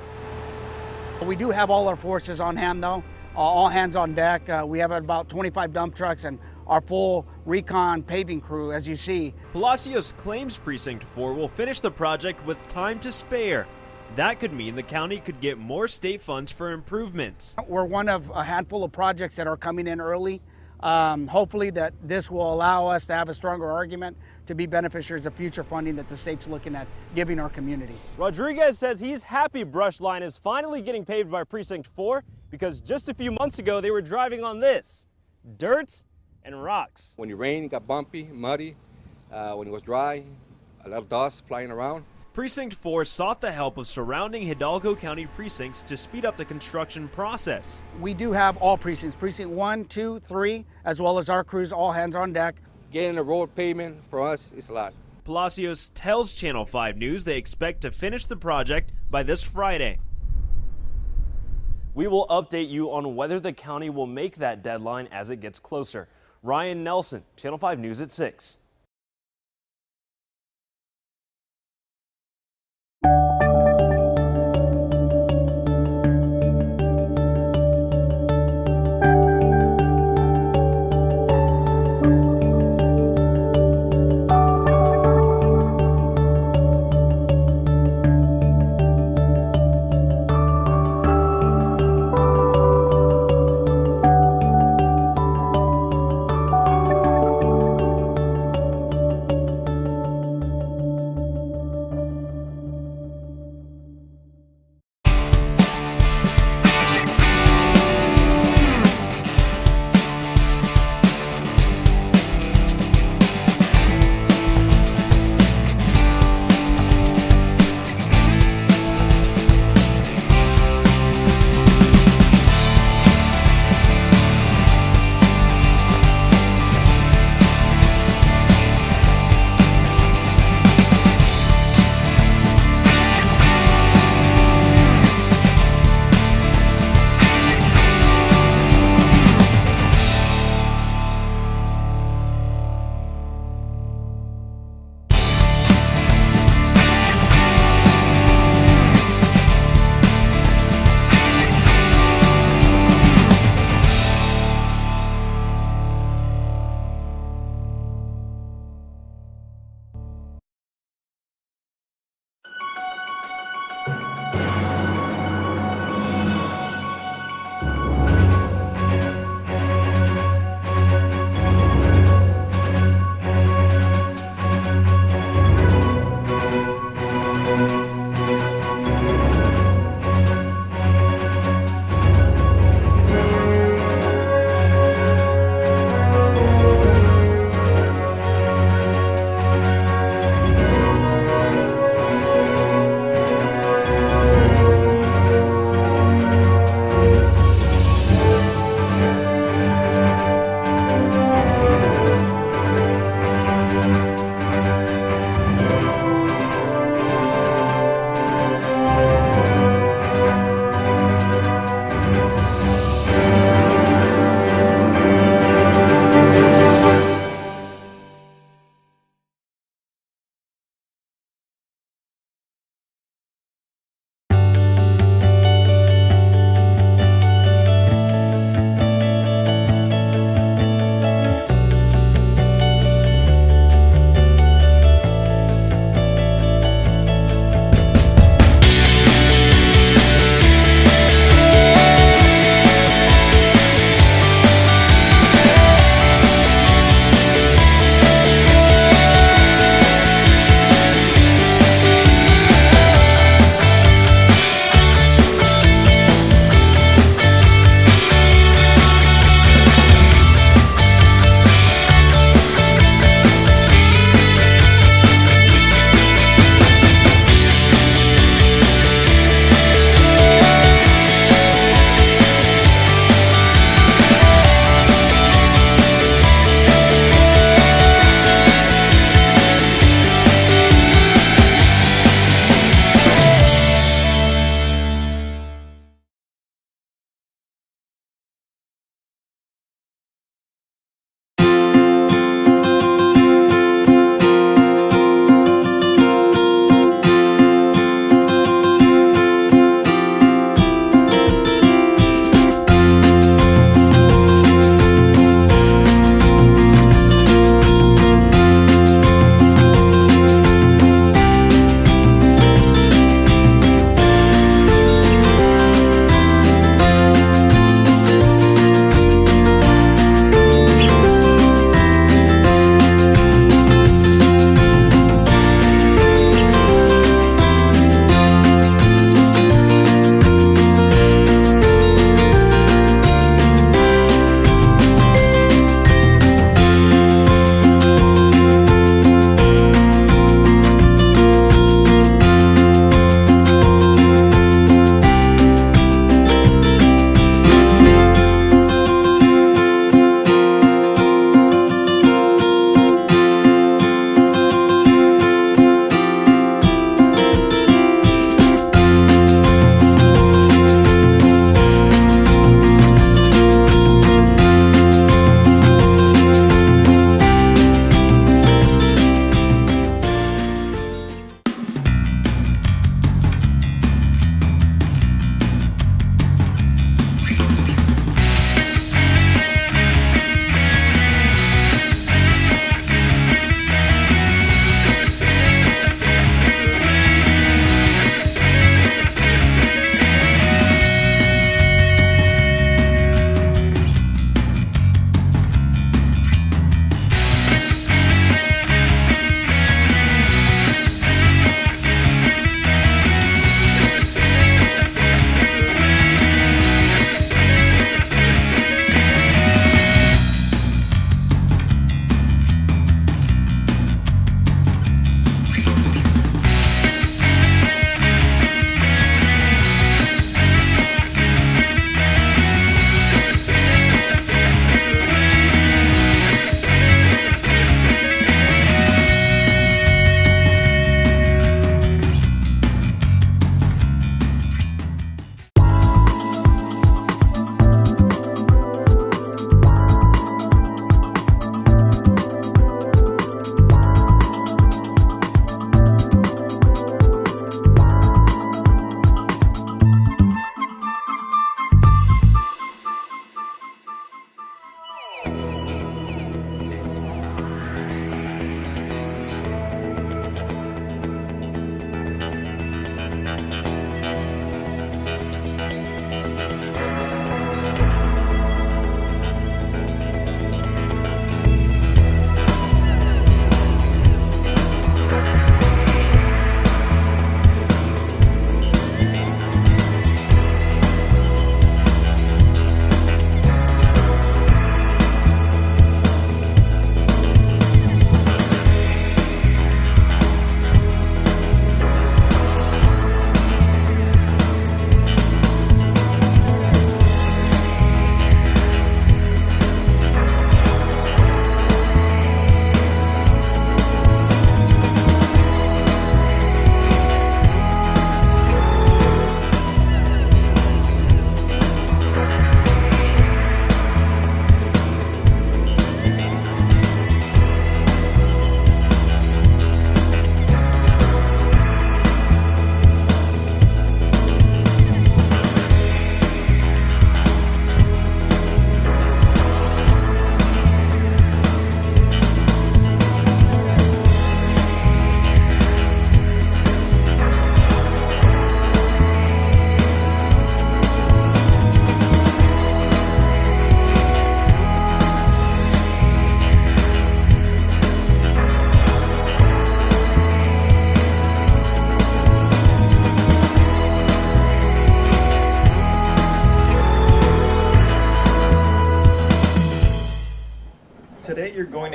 We do have all our forces on hand, though, all hands on deck. We have about 25 dump trucks and our full recon paving crew, as you see. Palacios claims Precinct 4 will finish the project with time to spare. That could mean the county could get more state funds for improvements. We're one of a handful of projects that are coming in early. Hopefully that this will allow us to have a stronger argument to be beneficiaries of future funding that the state's looking at giving our community. Rodriguez says he's happy Brushline is finally getting paved by Precinct 4 because just a few months ago they were driving on this, dirt and rocks. When it rained, it got bumpy, muddy. When it was dry, a lot of dust flying around. Precinct 4 sought the help of surrounding Hidalgo County precincts to speed up the construction process. We do have all precincts, Precinct 1, 2, 3, as well as our crews, all hands on deck. Getting a road pavement for us is a lot. Palacios tells Channel 5 News they expect to finish the project by this Friday. We will update you on whether the county will make that deadline as it gets closer. Ryan Nelson, Channel 5 News at 6.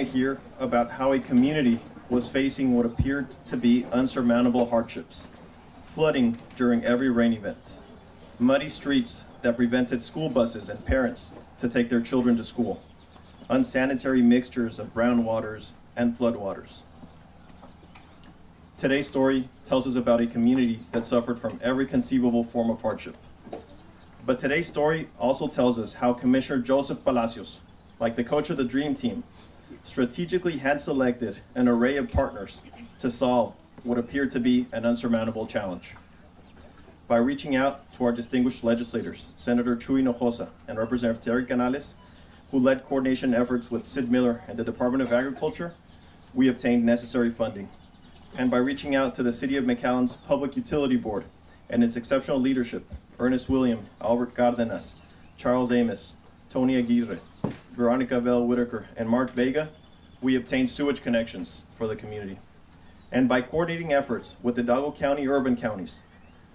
hear about how a community was facing what appeared to be unsurmountable hardships. Flooding during every rain event, muddy streets that prevented school buses and parents to take their children to school, unsanitary mixtures of brown waters and floodwaters. Today's story tells us about a community that suffered from every conceivable form of hardship. But today's story also tells us how Commissioner Joseph Palacios, like the coach of the Dream Team, strategically had selected an array of partners to solve what appeared to be an unsurmountable challenge. By reaching out to our distinguished legislators, Senator Chuy Hinojosa and Representative Terry Canales, who led coordination efforts with Sid Miller and the Department of Agriculture, we obtained necessary funding. And by reaching out to the City of McAllen's Public Utility Board and its exceptional leadership, Ernest William, Albert Cardenas, Charles Amos, Tony Aguirre, Veronica Bell Whitaker, and Mark Vega, we obtained sewage connections for the community. And by coordinating efforts with the Hidalgo County urban counties,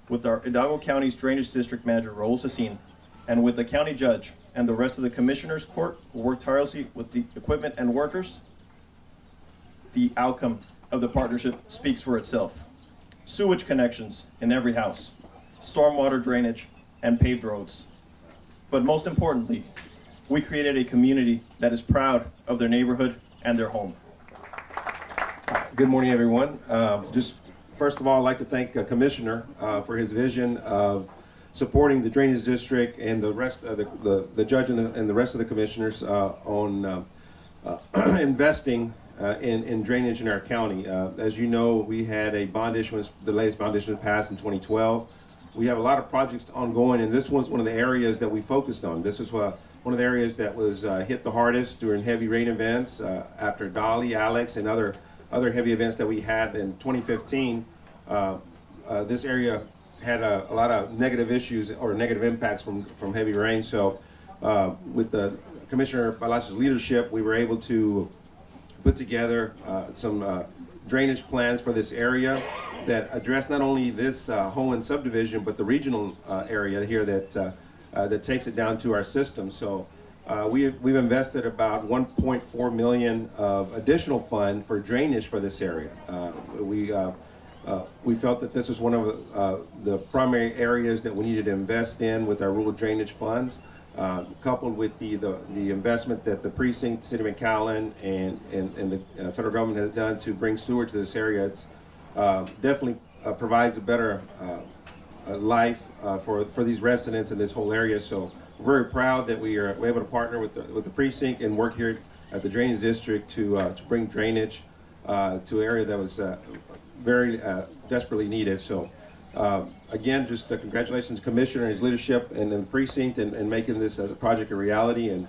with our Hidalgo County's Drainage District Manager, Raul Cecin, and with the county judge and the rest of the Commissioner's Court, who worked tirelessly with the equipment and workers, the outcome of the partnership speaks for itself. Sewage connections in every house, stormwater drainage, and paved roads. But most importantly, we created a community that is proud of their neighborhood and their home. Good morning, everyone. Just first of all, I'd like to thank Commissioner for his vision of supporting the Drainage District and the rest of the judge and the rest of the commissioners on investing in drainage in our county. As you know, we had a bond issuance, the latest bond issuance passed in 2012. We have a lot of projects ongoing, and this was one of the areas that we focused on. This is one of the areas that was hit the hardest during heavy rain events after Dolly, Alex, and other heavy events that we had in 2015. This area had a lot of negative issues or negative impacts from heavy rain. So with the Commissioner Palacios' leadership, we were able to put together some drainage plans for this area that address not only this Hohen subdivision, but the regional area here that takes it down to our system. So we've invested about 1.4 million of additional fund for drainage for this area. We felt that this was one of the primary areas that we needed to invest in with our rural drainage funds, coupled with the investment that the Precinct, City of McAllen, and the federal government has done to bring sewer to this area. It's definitely provides a better life for these residents in this whole area. So we're very proud that we're able to partner with the Precinct and work here at the Drainage District to bring drainage to an area that was very desperately needed. So again, just congratulations to Commissioner and his leadership and the Precinct and making this project a reality, and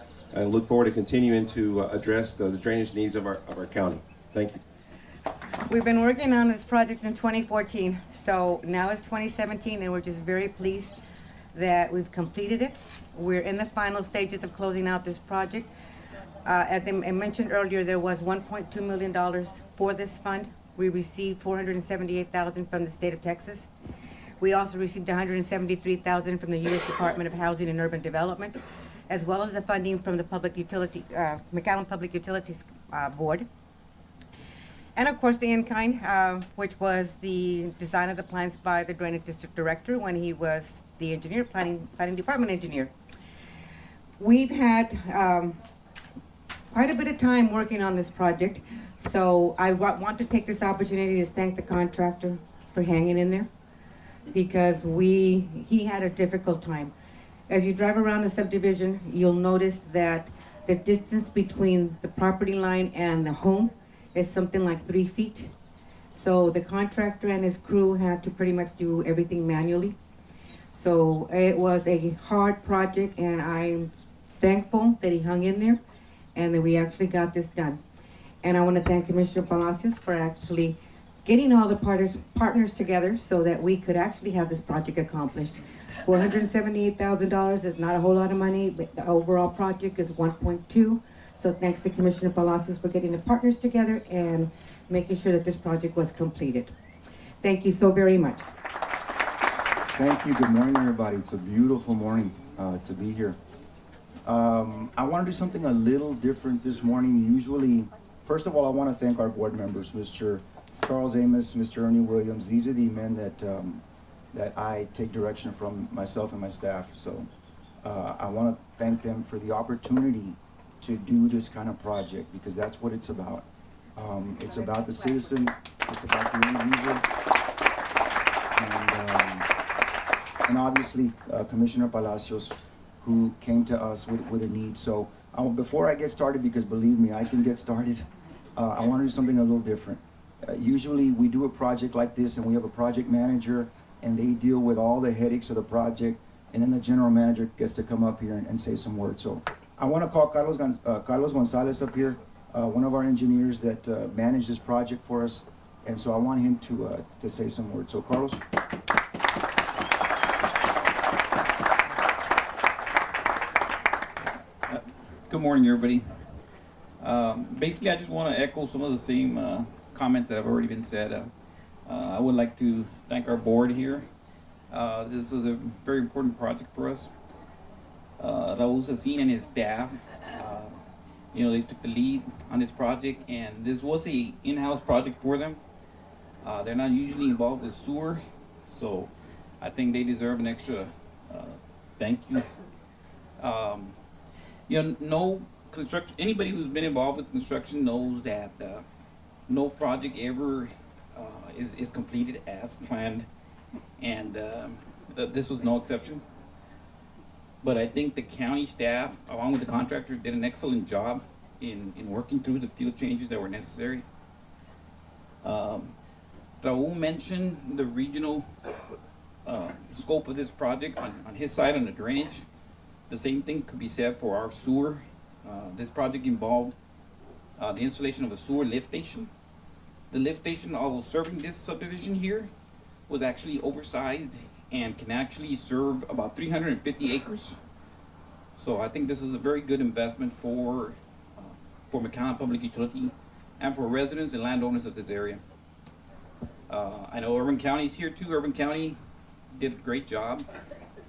look forward to continuing to address the drainage needs of our county. Thank you. We've been working on this project in 2014, so now it's 2017, and we're just very pleased that we've completed it. We're in the final stages of closing out this project. As I mentioned earlier, there was $1.2 million for this fund. We received $478,000 from the state of Texas. We also received $173,000 from the U.S. Department of Housing and Urban Development, as well as the funding from the McAllen Public Utilities Board. And of course the in-kind, which was the design of the plans by the Drainage District Director when he was the engineer, planning department engineer. We've had quite a bit of time working on this project, so I want to take this opportunity to thank the contractor for hanging in there, because he had a difficult time. As you drive around the subdivision, you'll notice that the distance between the property line and the home is something like 3 feet. So the contractor and his crew had to pretty much do everything manually. So it was a hard project, and I'm thankful that he hung in there and that we actually got this done. And I want to thank Commissioner Palacios for actually getting all the partners together so that we could actually have this project accomplished. $478,000 is not a whole lot of money, but the overall project is 1.2. So thanks to Commissioner Palacios for getting the partners together and making sure that this project was completed. Thank you so very much. Thank you. Good morning, everybody. It's a beautiful morning to be here. I want to do something a little different this morning. Usually first of all, I want to thank our board members, Mr. Charles Amos, Mr. Ernie Williams. These are the men that I take direction from, myself and my staff. So I want to thank them for the opportunity to do this kind of project, because that's what it's about. It's about the citizen, it's about the end user, and obviously Commissioner Palacios, who came to us with a need. So before I get started, because believe me, I can get started, I want to do something a little different. Usually we do a project like this and we have a project manager and they deal with all the headaches of the project, and then the general manager gets to come up here and say some words. So I want to call Carlos Gonzalez up here, one of our engineers that managed this project for us, and so I want him to say some words. So Carlos. Good morning, everybody. Basically, I just want to echo some of the same comments that have already been said. I would like to thank our board here. This is a very important project for us. Raul Cecine and his staff, they took the lead on this project, and this was a in-house project for them. They're not usually involved with sewer, so I think they deserve an extra thank you. No construction. Anybody who's been involved with construction knows that no project ever is completed as planned, and this was no exception. But I think the county staff, along with the contractors, did an excellent job in working through the field changes that were necessary. Raul mentioned the regional scope of this project on his side on the drainage. The same thing could be said for our sewer. This project involved the installation of a sewer lift station. The lift station, although serving this subdivision here, was actually oversized and can actually serve about 350 acres. So I think this is a very good investment for McAllen Public Utility and for residents and landowners of this area. I know Urban County is here too. Urban County did a great job.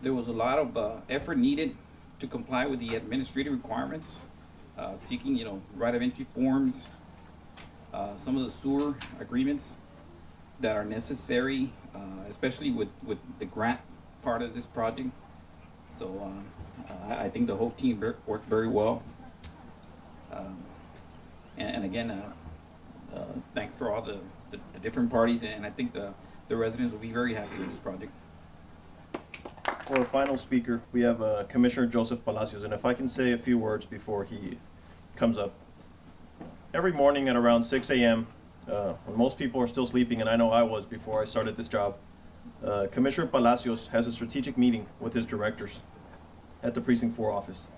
There was a lot of effort needed to comply with the administrative requirements, seeking, right of entry forms, some of the sewer agreements that are necessary, especially with the grant part of this project. So I think the whole team worked very well. And again, thanks for all the different parties, and I think the residents will be very happy with this project. For our final speaker, we have Commissioner Joseph Palacios, and if I can say a few words before he comes up. Every morning at around 6 a.m., when most people are still sleeping, and I know I was before I started this job, Commissioner Palacios has a strategic meeting with his directors at the Precinct 4 office.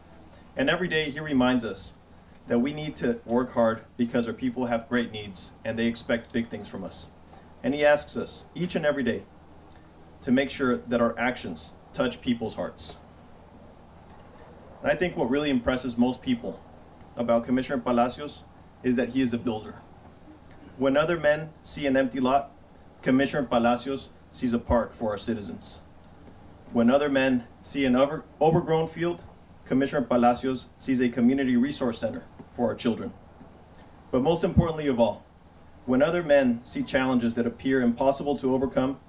And every day he reminds us that we need to work hard because our people have great needs and they expect big things from us. And he asks us each and every day to make sure that our actions touch people's hearts. And I think what really impresses most people about Commissioner Palacios is that he is a builder. When other men see an empty lot, Commissioner Palacios sees a park for our citizens. When other men see an overgrown field, Commissioner Palacios sees a community resource center for our children. But most importantly of all, when other men see challenges that appear impossible to overcome,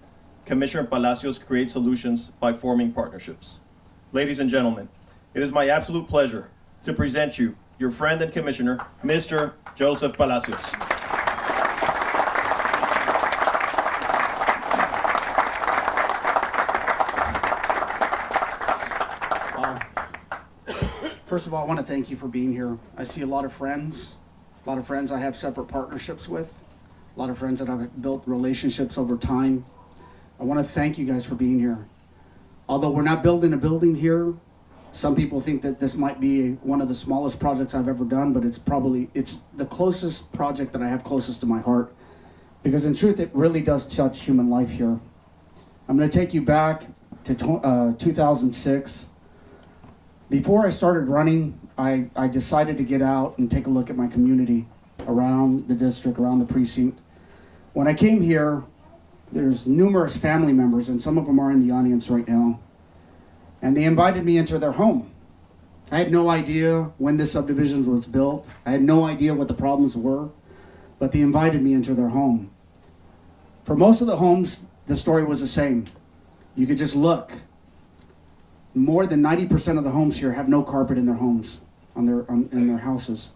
Commissioner Palacios creates solutions by forming partnerships. Ladies and gentlemen, it is my absolute pleasure to present you your friend and commissioner, Mr. Joseph Palacios. First of all, I want to thank you for being here. I see a lot of friends I have separate partnerships with, a lot of friends that I've built relationships over time. I want to thank you guys for being here. Although we're not building a building here, some people think that this might be one of the smallest projects I've ever done, but it's the closest project that I have closest to my heart, because in truth, it really does touch human life here. I'm going to take you back to 2006. Before I started running, I decided to get out and take a look at my community around the district, around the precinct. When I came here, there's numerous family members, and some of them are in the audience right now, and they invited me into their home. I had no idea when this subdivision was built. I had no idea what the problems were, but they invited me into their home. For most of the homes, the story was the same. You could just look. More than 90% of the homes here have no carpet in their homes, in their houses.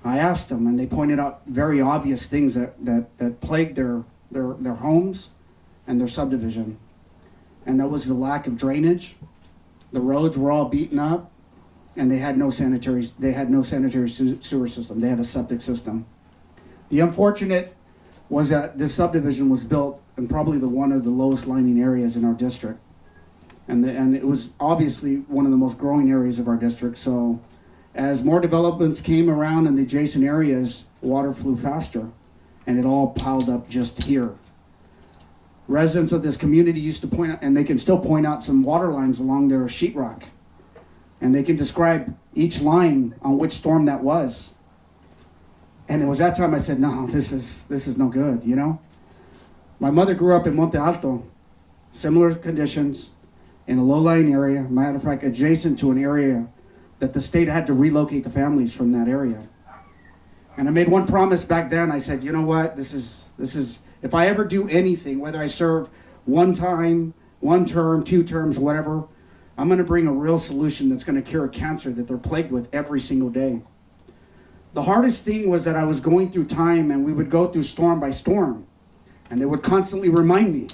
I asked them, and they pointed out very obvious things that plagued their homes and their subdivision. And that was the lack of drainage. The roads were all beaten up, and they had no sanitary sewer system. They had a septic system. The unfortunate was that this subdivision was built in probably one of the lowest lying areas in our district. And it was obviously one of the most growing areas of our district. So as more developments came around in the adjacent areas, water flew faster, and it all piled up just here. Residents of this community used to point out, and they can still point out, some water lines along their sheetrock. And they can describe each line on which storm that was. And it was that time I said, no, this is no good, you know? My mother grew up in Monte Alto, similar conditions, in a low-lying area, matter of fact, adjacent to an area that the state had to relocate the families from that area. And I made one promise back then. I said, you know what, this is, if I ever do anything, whether I serve one time, one term, 2 terms, whatever, I'm gonna bring a real solution that's gonna cure cancer that they're plagued with every single day. The hardest thing was that I was going through time, and we would go through storm by storm, and they would constantly remind me.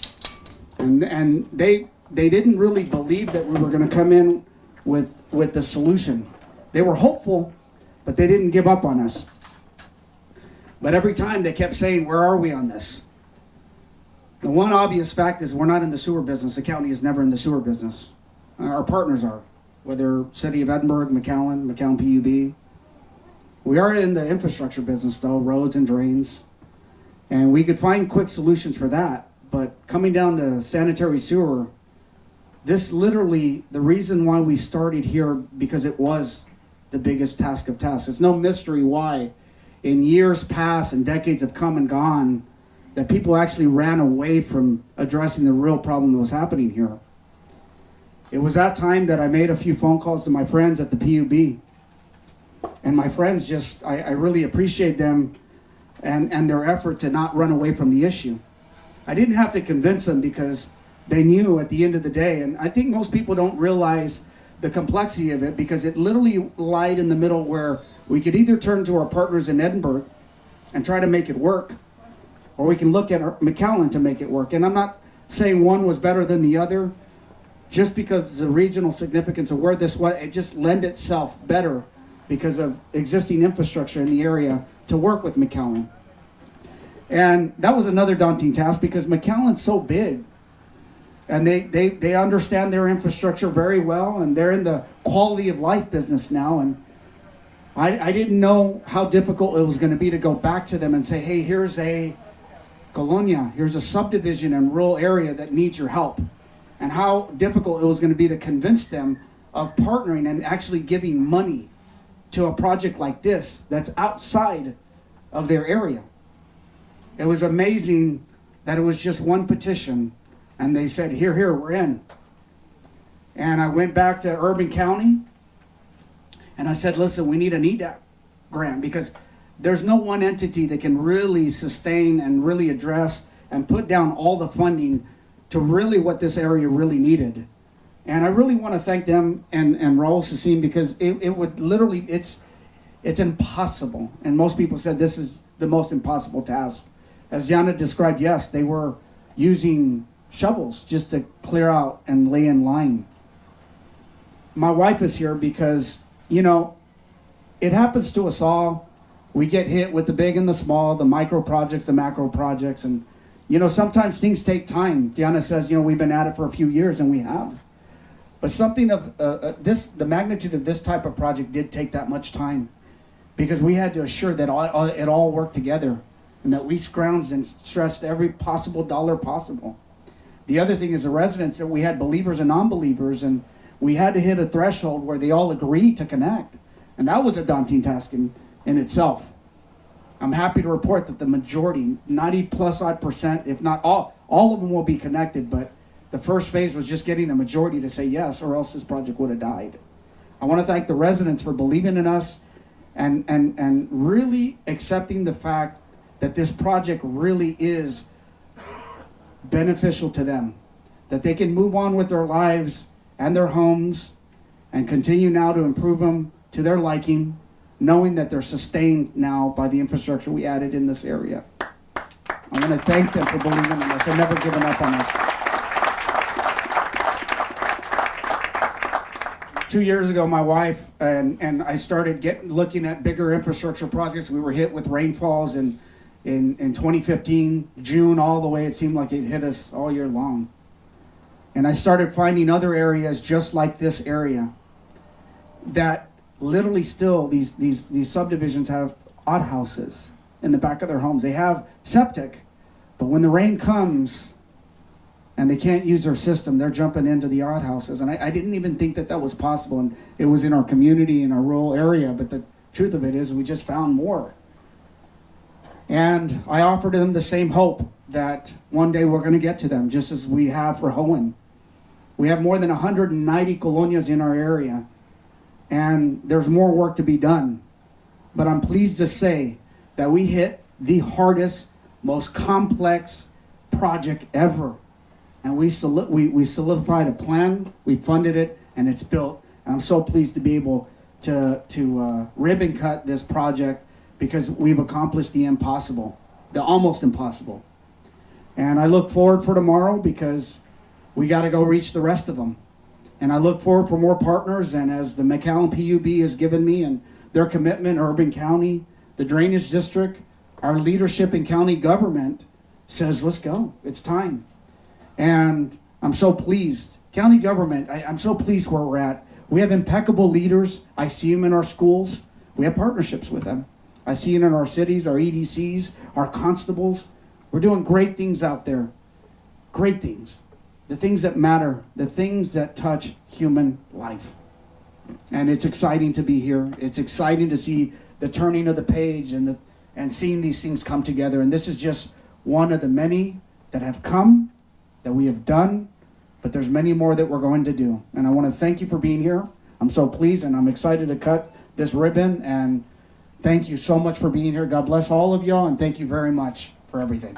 And they didn't really believe that we were gonna come in with the solution. They were hopeful, but they didn't give up on us. But every time they kept saying, where are we on this? The one obvious fact is we're not in the sewer business. The county is never in the sewer business. Our partners are, whether City of Edinburgh, McAllen PUB. We are in the infrastructure business though, roads and drains. And we could find quick solutions for that. But coming down to sanitary sewer, this literally, the reason why we started here, because it was the biggest task of tasks. It's no mystery why in years past and decades have come and gone that people actually ran away from addressing the real problem that was happening here. It was that time that I made a few phone calls to my friends at the PUB. And my friends just, I really appreciate them and their effort to not run away from the issue. I didn't have to convince them because they knew at the end of the day, and I think most people don't realize the complexity of it because it literally lied in the middle where we could either turn to our partners in Edinburgh and try to make it work, or we can look at McAllen to make it work. And I'm not saying one was better than the other, just because the regional significance of where this was, it just lent itself better because of existing infrastructure in the area to work with McAllen. And that was another daunting task because McAllen's so big. And they understand their infrastructure very well, and they're in the quality of life business now. And I didn't know how difficult it was going to be to go back to them and say, hey, here's a colonia, here's a subdivision in a rural area that needs your help. And how difficult it was going to be to convince them of partnering and actually giving money to a project like this that's outside of their area. It was amazing that it was just one petition. And they said, here, we're in. And I went back to Urban County, and I said, listen, we need an EDAP grant because there's no one entity that can really sustain and really address and put down all the funding to really what this area really needed. And I really want to thank them and Raul Sassim because it would literally, it's impossible. And most people said this is the most impossible task. As Jana described, yes, they were using shovels just to clear out and lay in line. My wife is here because, you know, it happens to us all. We get hit with the big and the small, the micro projects, the macro projects, and, you know, sometimes things take time. Diana says, you know, we've been at it for a few years, and we have. But something of the magnitude of this type of project did take that much time because we had to assure that it all worked together and that we scrounged and stressed every possible dollar possible. The other thing is the residents, that we had believers and non-believers, and we had to hit a threshold where they all agreed to connect. And that was a daunting task in itself. I'm happy to report that the majority, 90+%, if not all of them will be connected, but the first phase was just getting a majority to say yes, or else this project would have died. I want to thank the residents for believing in us and really accepting the fact that this project really is beneficial to them, that they can move on with their lives and their homes and continue now to improve them to their liking, knowing that they're sustained now by the infrastructure we added in this area. I want to thank them for believing in us and never giving up on us. 2 years ago, my wife and I started looking at bigger infrastructure projects. We were hit with rainfalls in 2015, June all the way. It seemed like it hit us all year long. And I started finding other areas just like this area that literally still, these subdivisions have outhouses in the back of their homes. They have septic, but when the rain comes and they can't use their system, they're jumping into the outhouses. And I didn't even think that was possible. And it was in our community, in our rural area, but the truth of it is we just found more. And I offered them the same hope that one day we're going to get to them, just as we have for Hohen. We have more than 190 colonias in our area, and there's more work to be done. But I'm pleased to say that we hit the hardest, most complex project ever. And we solidified a plan, we funded it, and it's built. And I'm so pleased to be able to ribbon cut this project because we've accomplished the impossible, the almost impossible. And I look forward for tomorrow because we got to go reach the rest of them. And I look forward for more partners, and as the McAllen PUB has given me and their commitment, Urban County, the Drainage District, our leadership in county government says, let's go, it's time. And I'm so pleased. County government, I'm so pleased where we're at. We have impeccable leaders. I see them in our schools. We have partnerships with them. I see it in our cities, our EDCs, our constables. We're doing great things out there. Great things. The things that matter, the things that touch human life. And it's exciting to be here. It's exciting to see the turning of the page and seeing these things come together. And this is just one of the many that have come, that we have done, but there's many more that we're going to do. And I want to thank you for being here. I'm so pleased, and I'm excited to cut this ribbon. And thank you so much for being here. God bless all of y'all, and thank you very much for everything.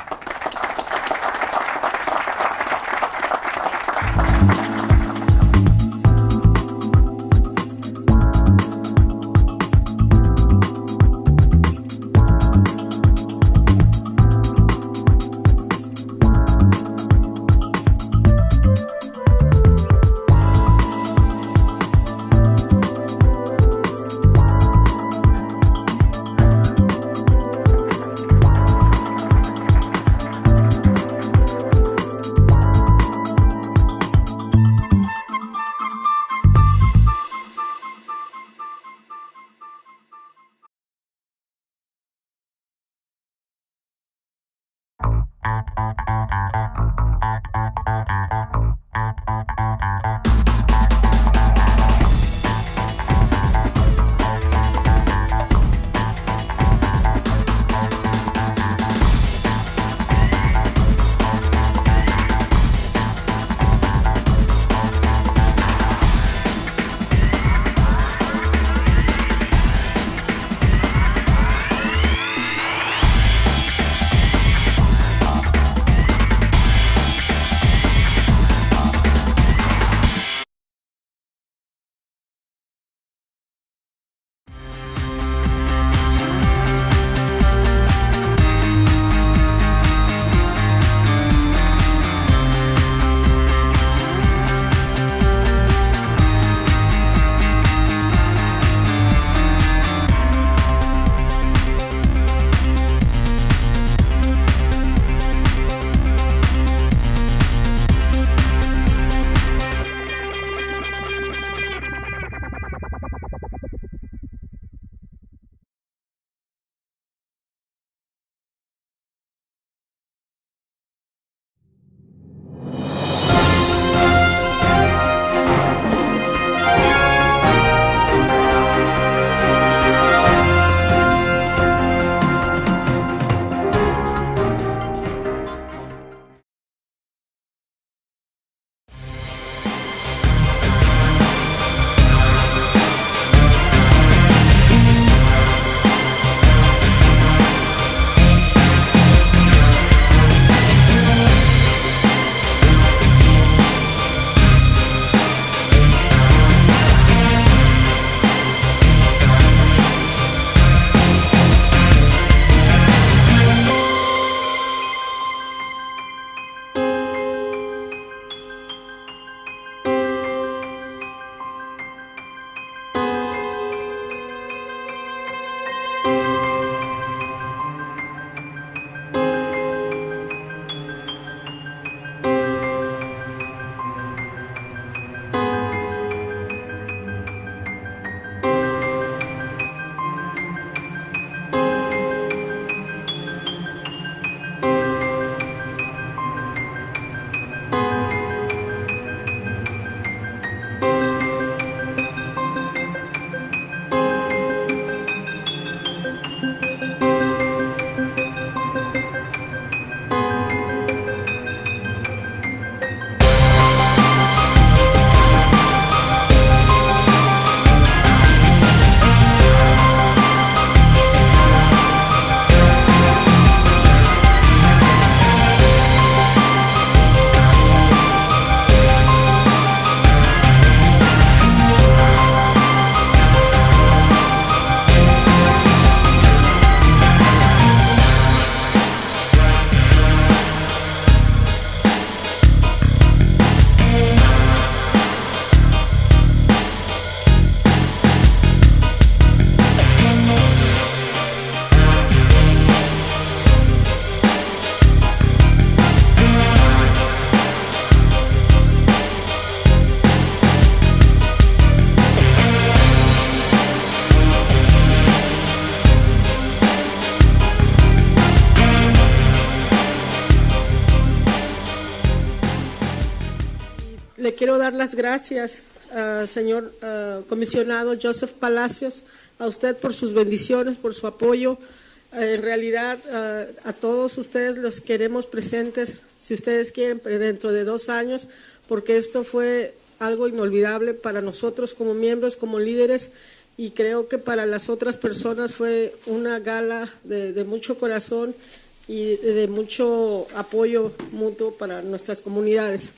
le quiero dar las gracias, señor comisionado Joseph Palacios, a usted por sus bendiciones, por su apoyo. En realidad, a todos ustedes los queremos presentes, si ustedes quieren, dentro de 2 años, porque esto fue algo inolvidable para nosotros como miembros, como líderes, y creo que para las otras personas fue una gala de mucho corazón y de mucho apoyo mutuo para nuestras comunidades.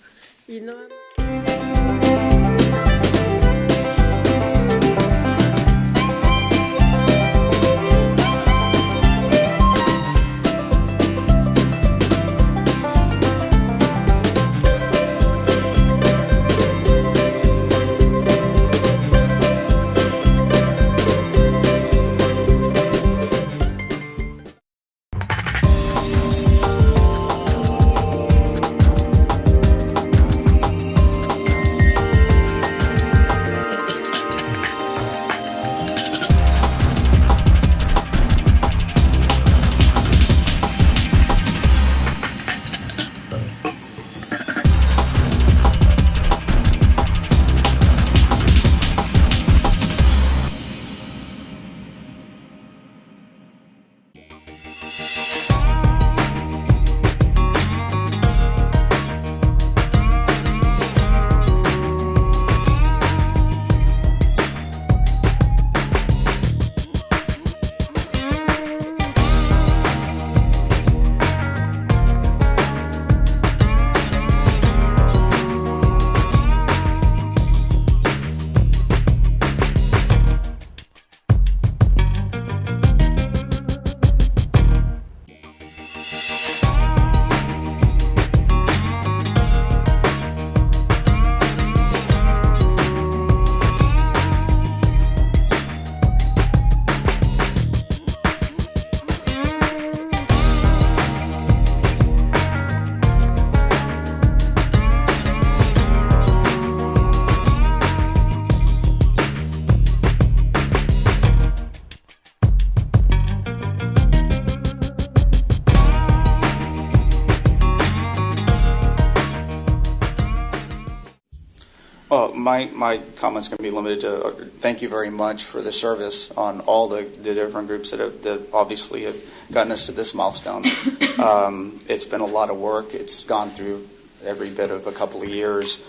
Y no... Well, my comments can be limited to thank you very much for the service on all the different groups that obviously have gotten us to this milestone. It's been a lot of work. It's gone through every bit of a couple of years.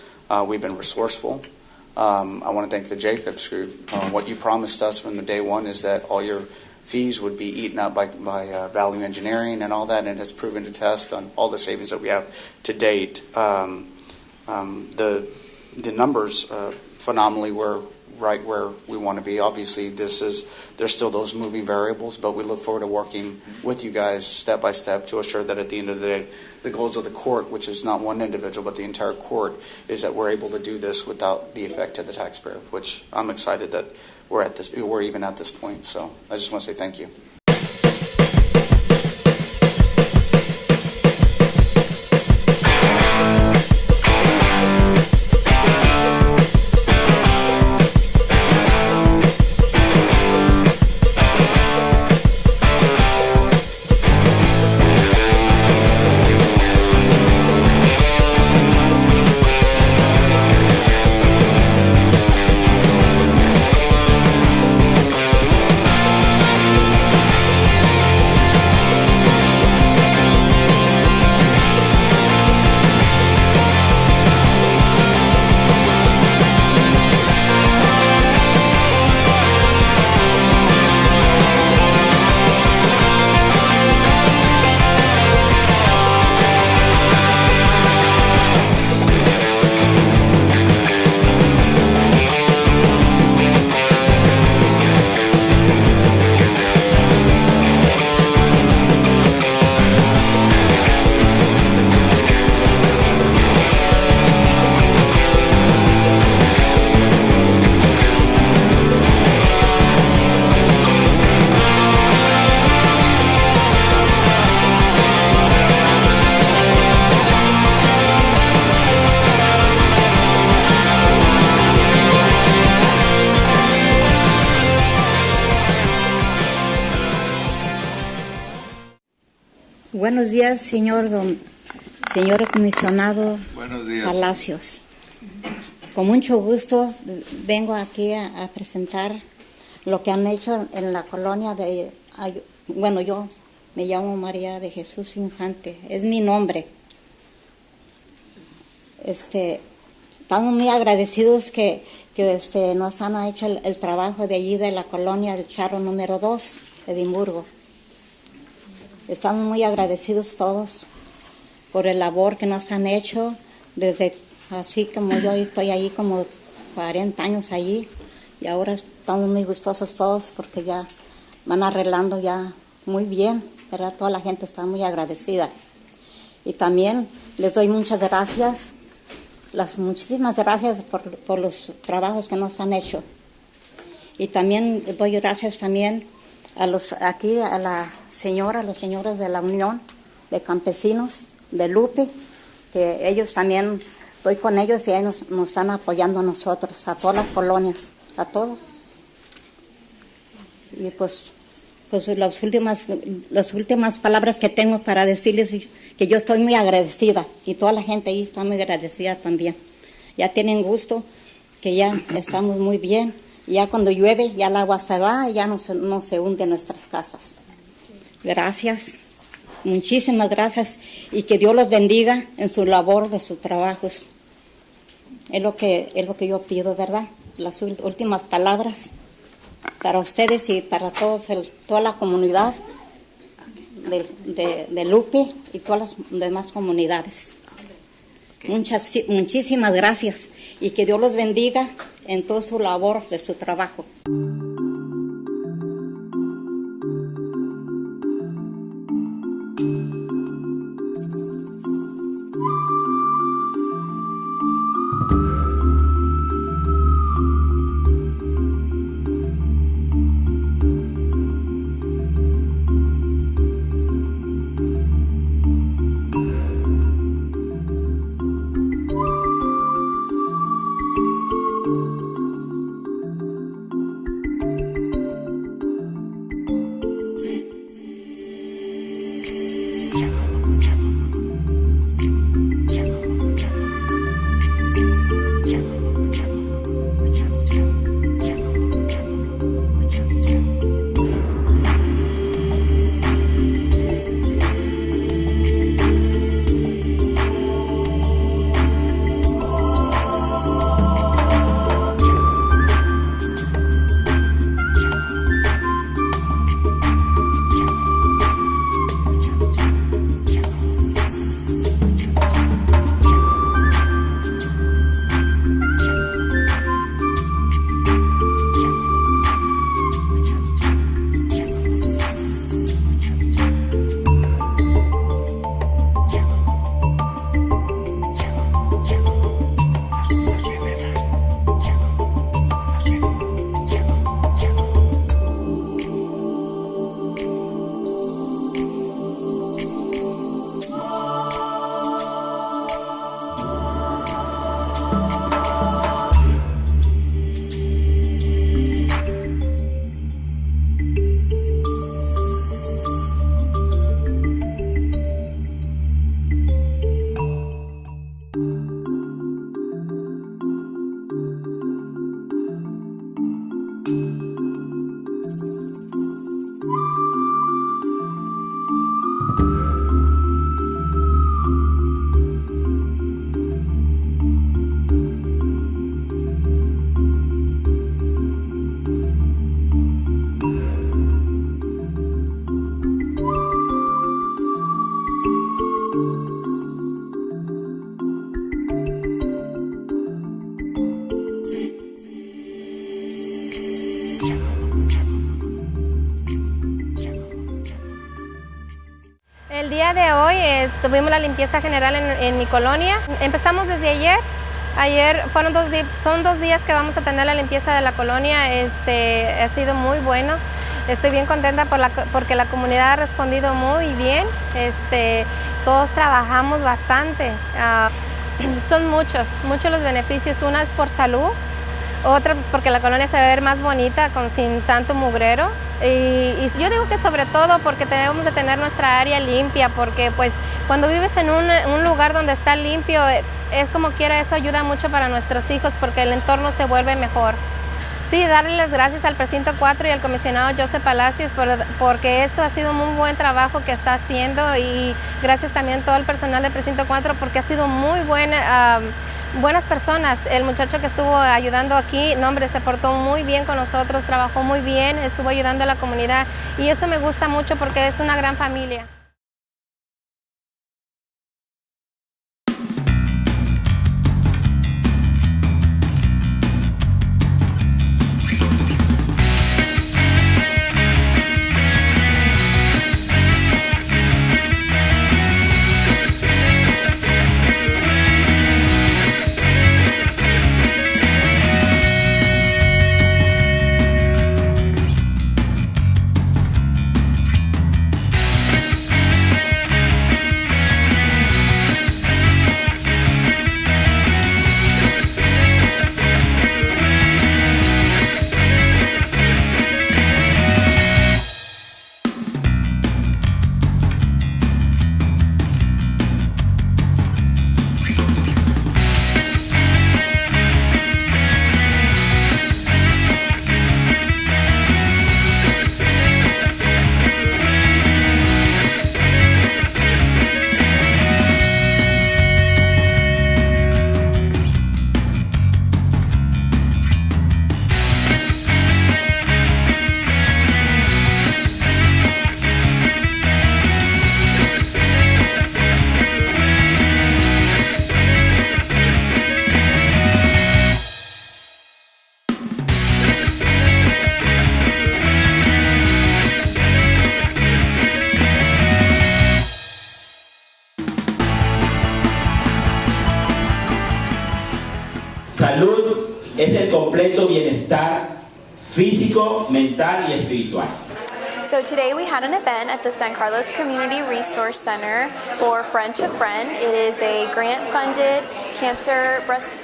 We've been resourceful. I want to thank the Jacobs Group. What you promised us from the day one is that all your fees would be eaten up by value engineering and all that, and it's proven to test on all the savings that we have to date. The numbers phenomenally were right where we want to be. Obviously, there's still those moving variables, but we look forward to working with you guys step by step to assure that at the end of the day, the goals of the court, which is not one individual but the entire court, is that we're able to do this without the effect to the taxpayer. Which I'm excited that we're even at this point. So I just want to say thank you. Buenos días, señor comisionado Buenos días. Palacios. Con mucho gusto vengo aquí a presentar lo que han hecho en la colonia de... Bueno, yo me llamo María de Jesús Infante, es mi nombre. Estamos muy agradecidos que nos han hecho el trabajo de allí de la colonia del Charro número 2, Edimburgo. Estamos muy agradecidos todos por el labor que nos han hecho, desde así como yo estoy ahí como 40 años allí, y ahora estamos muy gustosos todos porque ya van arreglando ya muy bien, ¿verdad? Toda la gente está muy agradecida. Y también les doy muchas gracias, muchísimas gracias por los trabajos que nos han hecho. Y también doy gracias también a los señoras de la Unión de Campesinos de Lupe, que ellos también, estoy con ellos y ellos nos están apoyando a nosotros, a todas las colonias, a todo. Y pues las últimas palabras que tengo para decirles que yo estoy muy agradecida y toda la gente ahí está muy agradecida también. Ya tienen gusto, que ya estamos muy bien. Ya cuando llueve, ya el agua se va y ya no se hunde en nuestras casas. Gracias, muchísimas gracias, y que Dios los bendiga en su labor de sus trabajos. Es lo que yo pido, ¿verdad? Las últimas palabras para ustedes y para toda la comunidad de Lupe y todas las demás comunidades. Muchísimas gracias y que Dios los bendiga en toda su labor de su trabajo. El día de hoy tuvimos la limpieza general en mi colonia. Empezamos desde ayer. Ayer son 2 días que vamos a tener la limpieza de la colonia. Ha sido muy bueno. Estoy bien contenta porque la comunidad ha respondido muy bien. Todos trabajamos bastante. Son muchos los beneficios. Una es por salud, otra pues porque la colonia se va a ver más bonita sin tanto mugrero. Y yo digo que sobre todo porque debemos de tener nuestra área limpia, porque pues cuando vives en un lugar donde está limpio, es como quiera, eso ayuda mucho para nuestros hijos porque el entorno se vuelve mejor. Sí, darle las gracias al Precinto 4 y al comisionado Joseph Palacios porque esto ha sido un muy buen trabajo que está haciendo, y gracias también a todo el personal del Precinto 4 porque ha sido muy buenas personas. El muchacho que estuvo ayudando aquí, no, hombre, se portó muy bien con nosotros, trabajó muy bien, estuvo ayudando a la comunidad, y eso me gusta mucho porque es una gran familia. Salud es el completo bienestar físico, mental y espiritual. So today we had an event at the San Carlos Community Resource Center for Friend to Friend. It is a grant-funded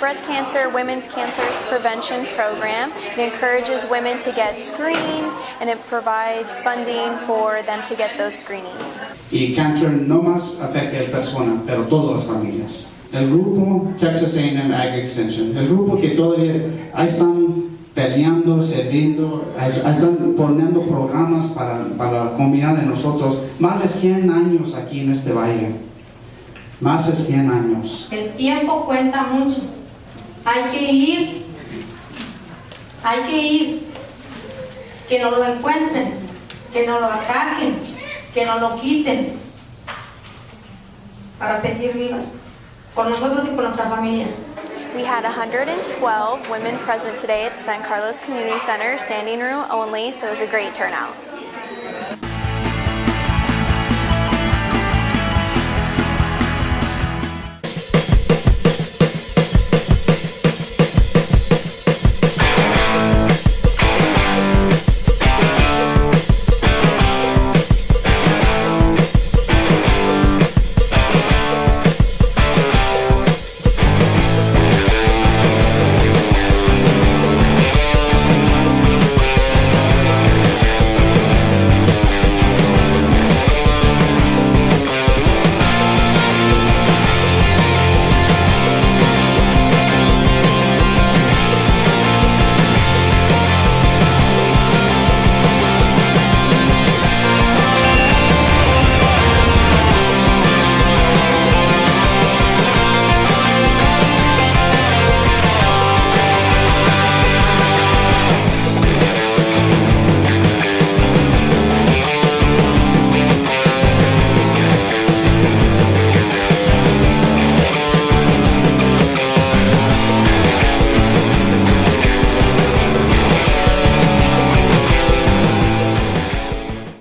breast cancer, women's cancers prevention program. It encourages women to get screened, and it provides funding for them to get those screenings. Y cáncer no más afecta a personas, pero todas las familias. El grupo Texas A&M Ag Extension, el grupo que todavía están peleando, sirviendo, están poniendo programas para la comunidad de nosotros, más de 100 años aquí en este valle, más de 100 años. El tiempo cuenta mucho, hay que ir, que no lo encuentren, que no lo ataquen, que no lo quiten, para seguir vivas, por nosotros y por nuestra familia. We had 112 women present today at the San Carlos Community Center, standing room only, so it was a great turnout.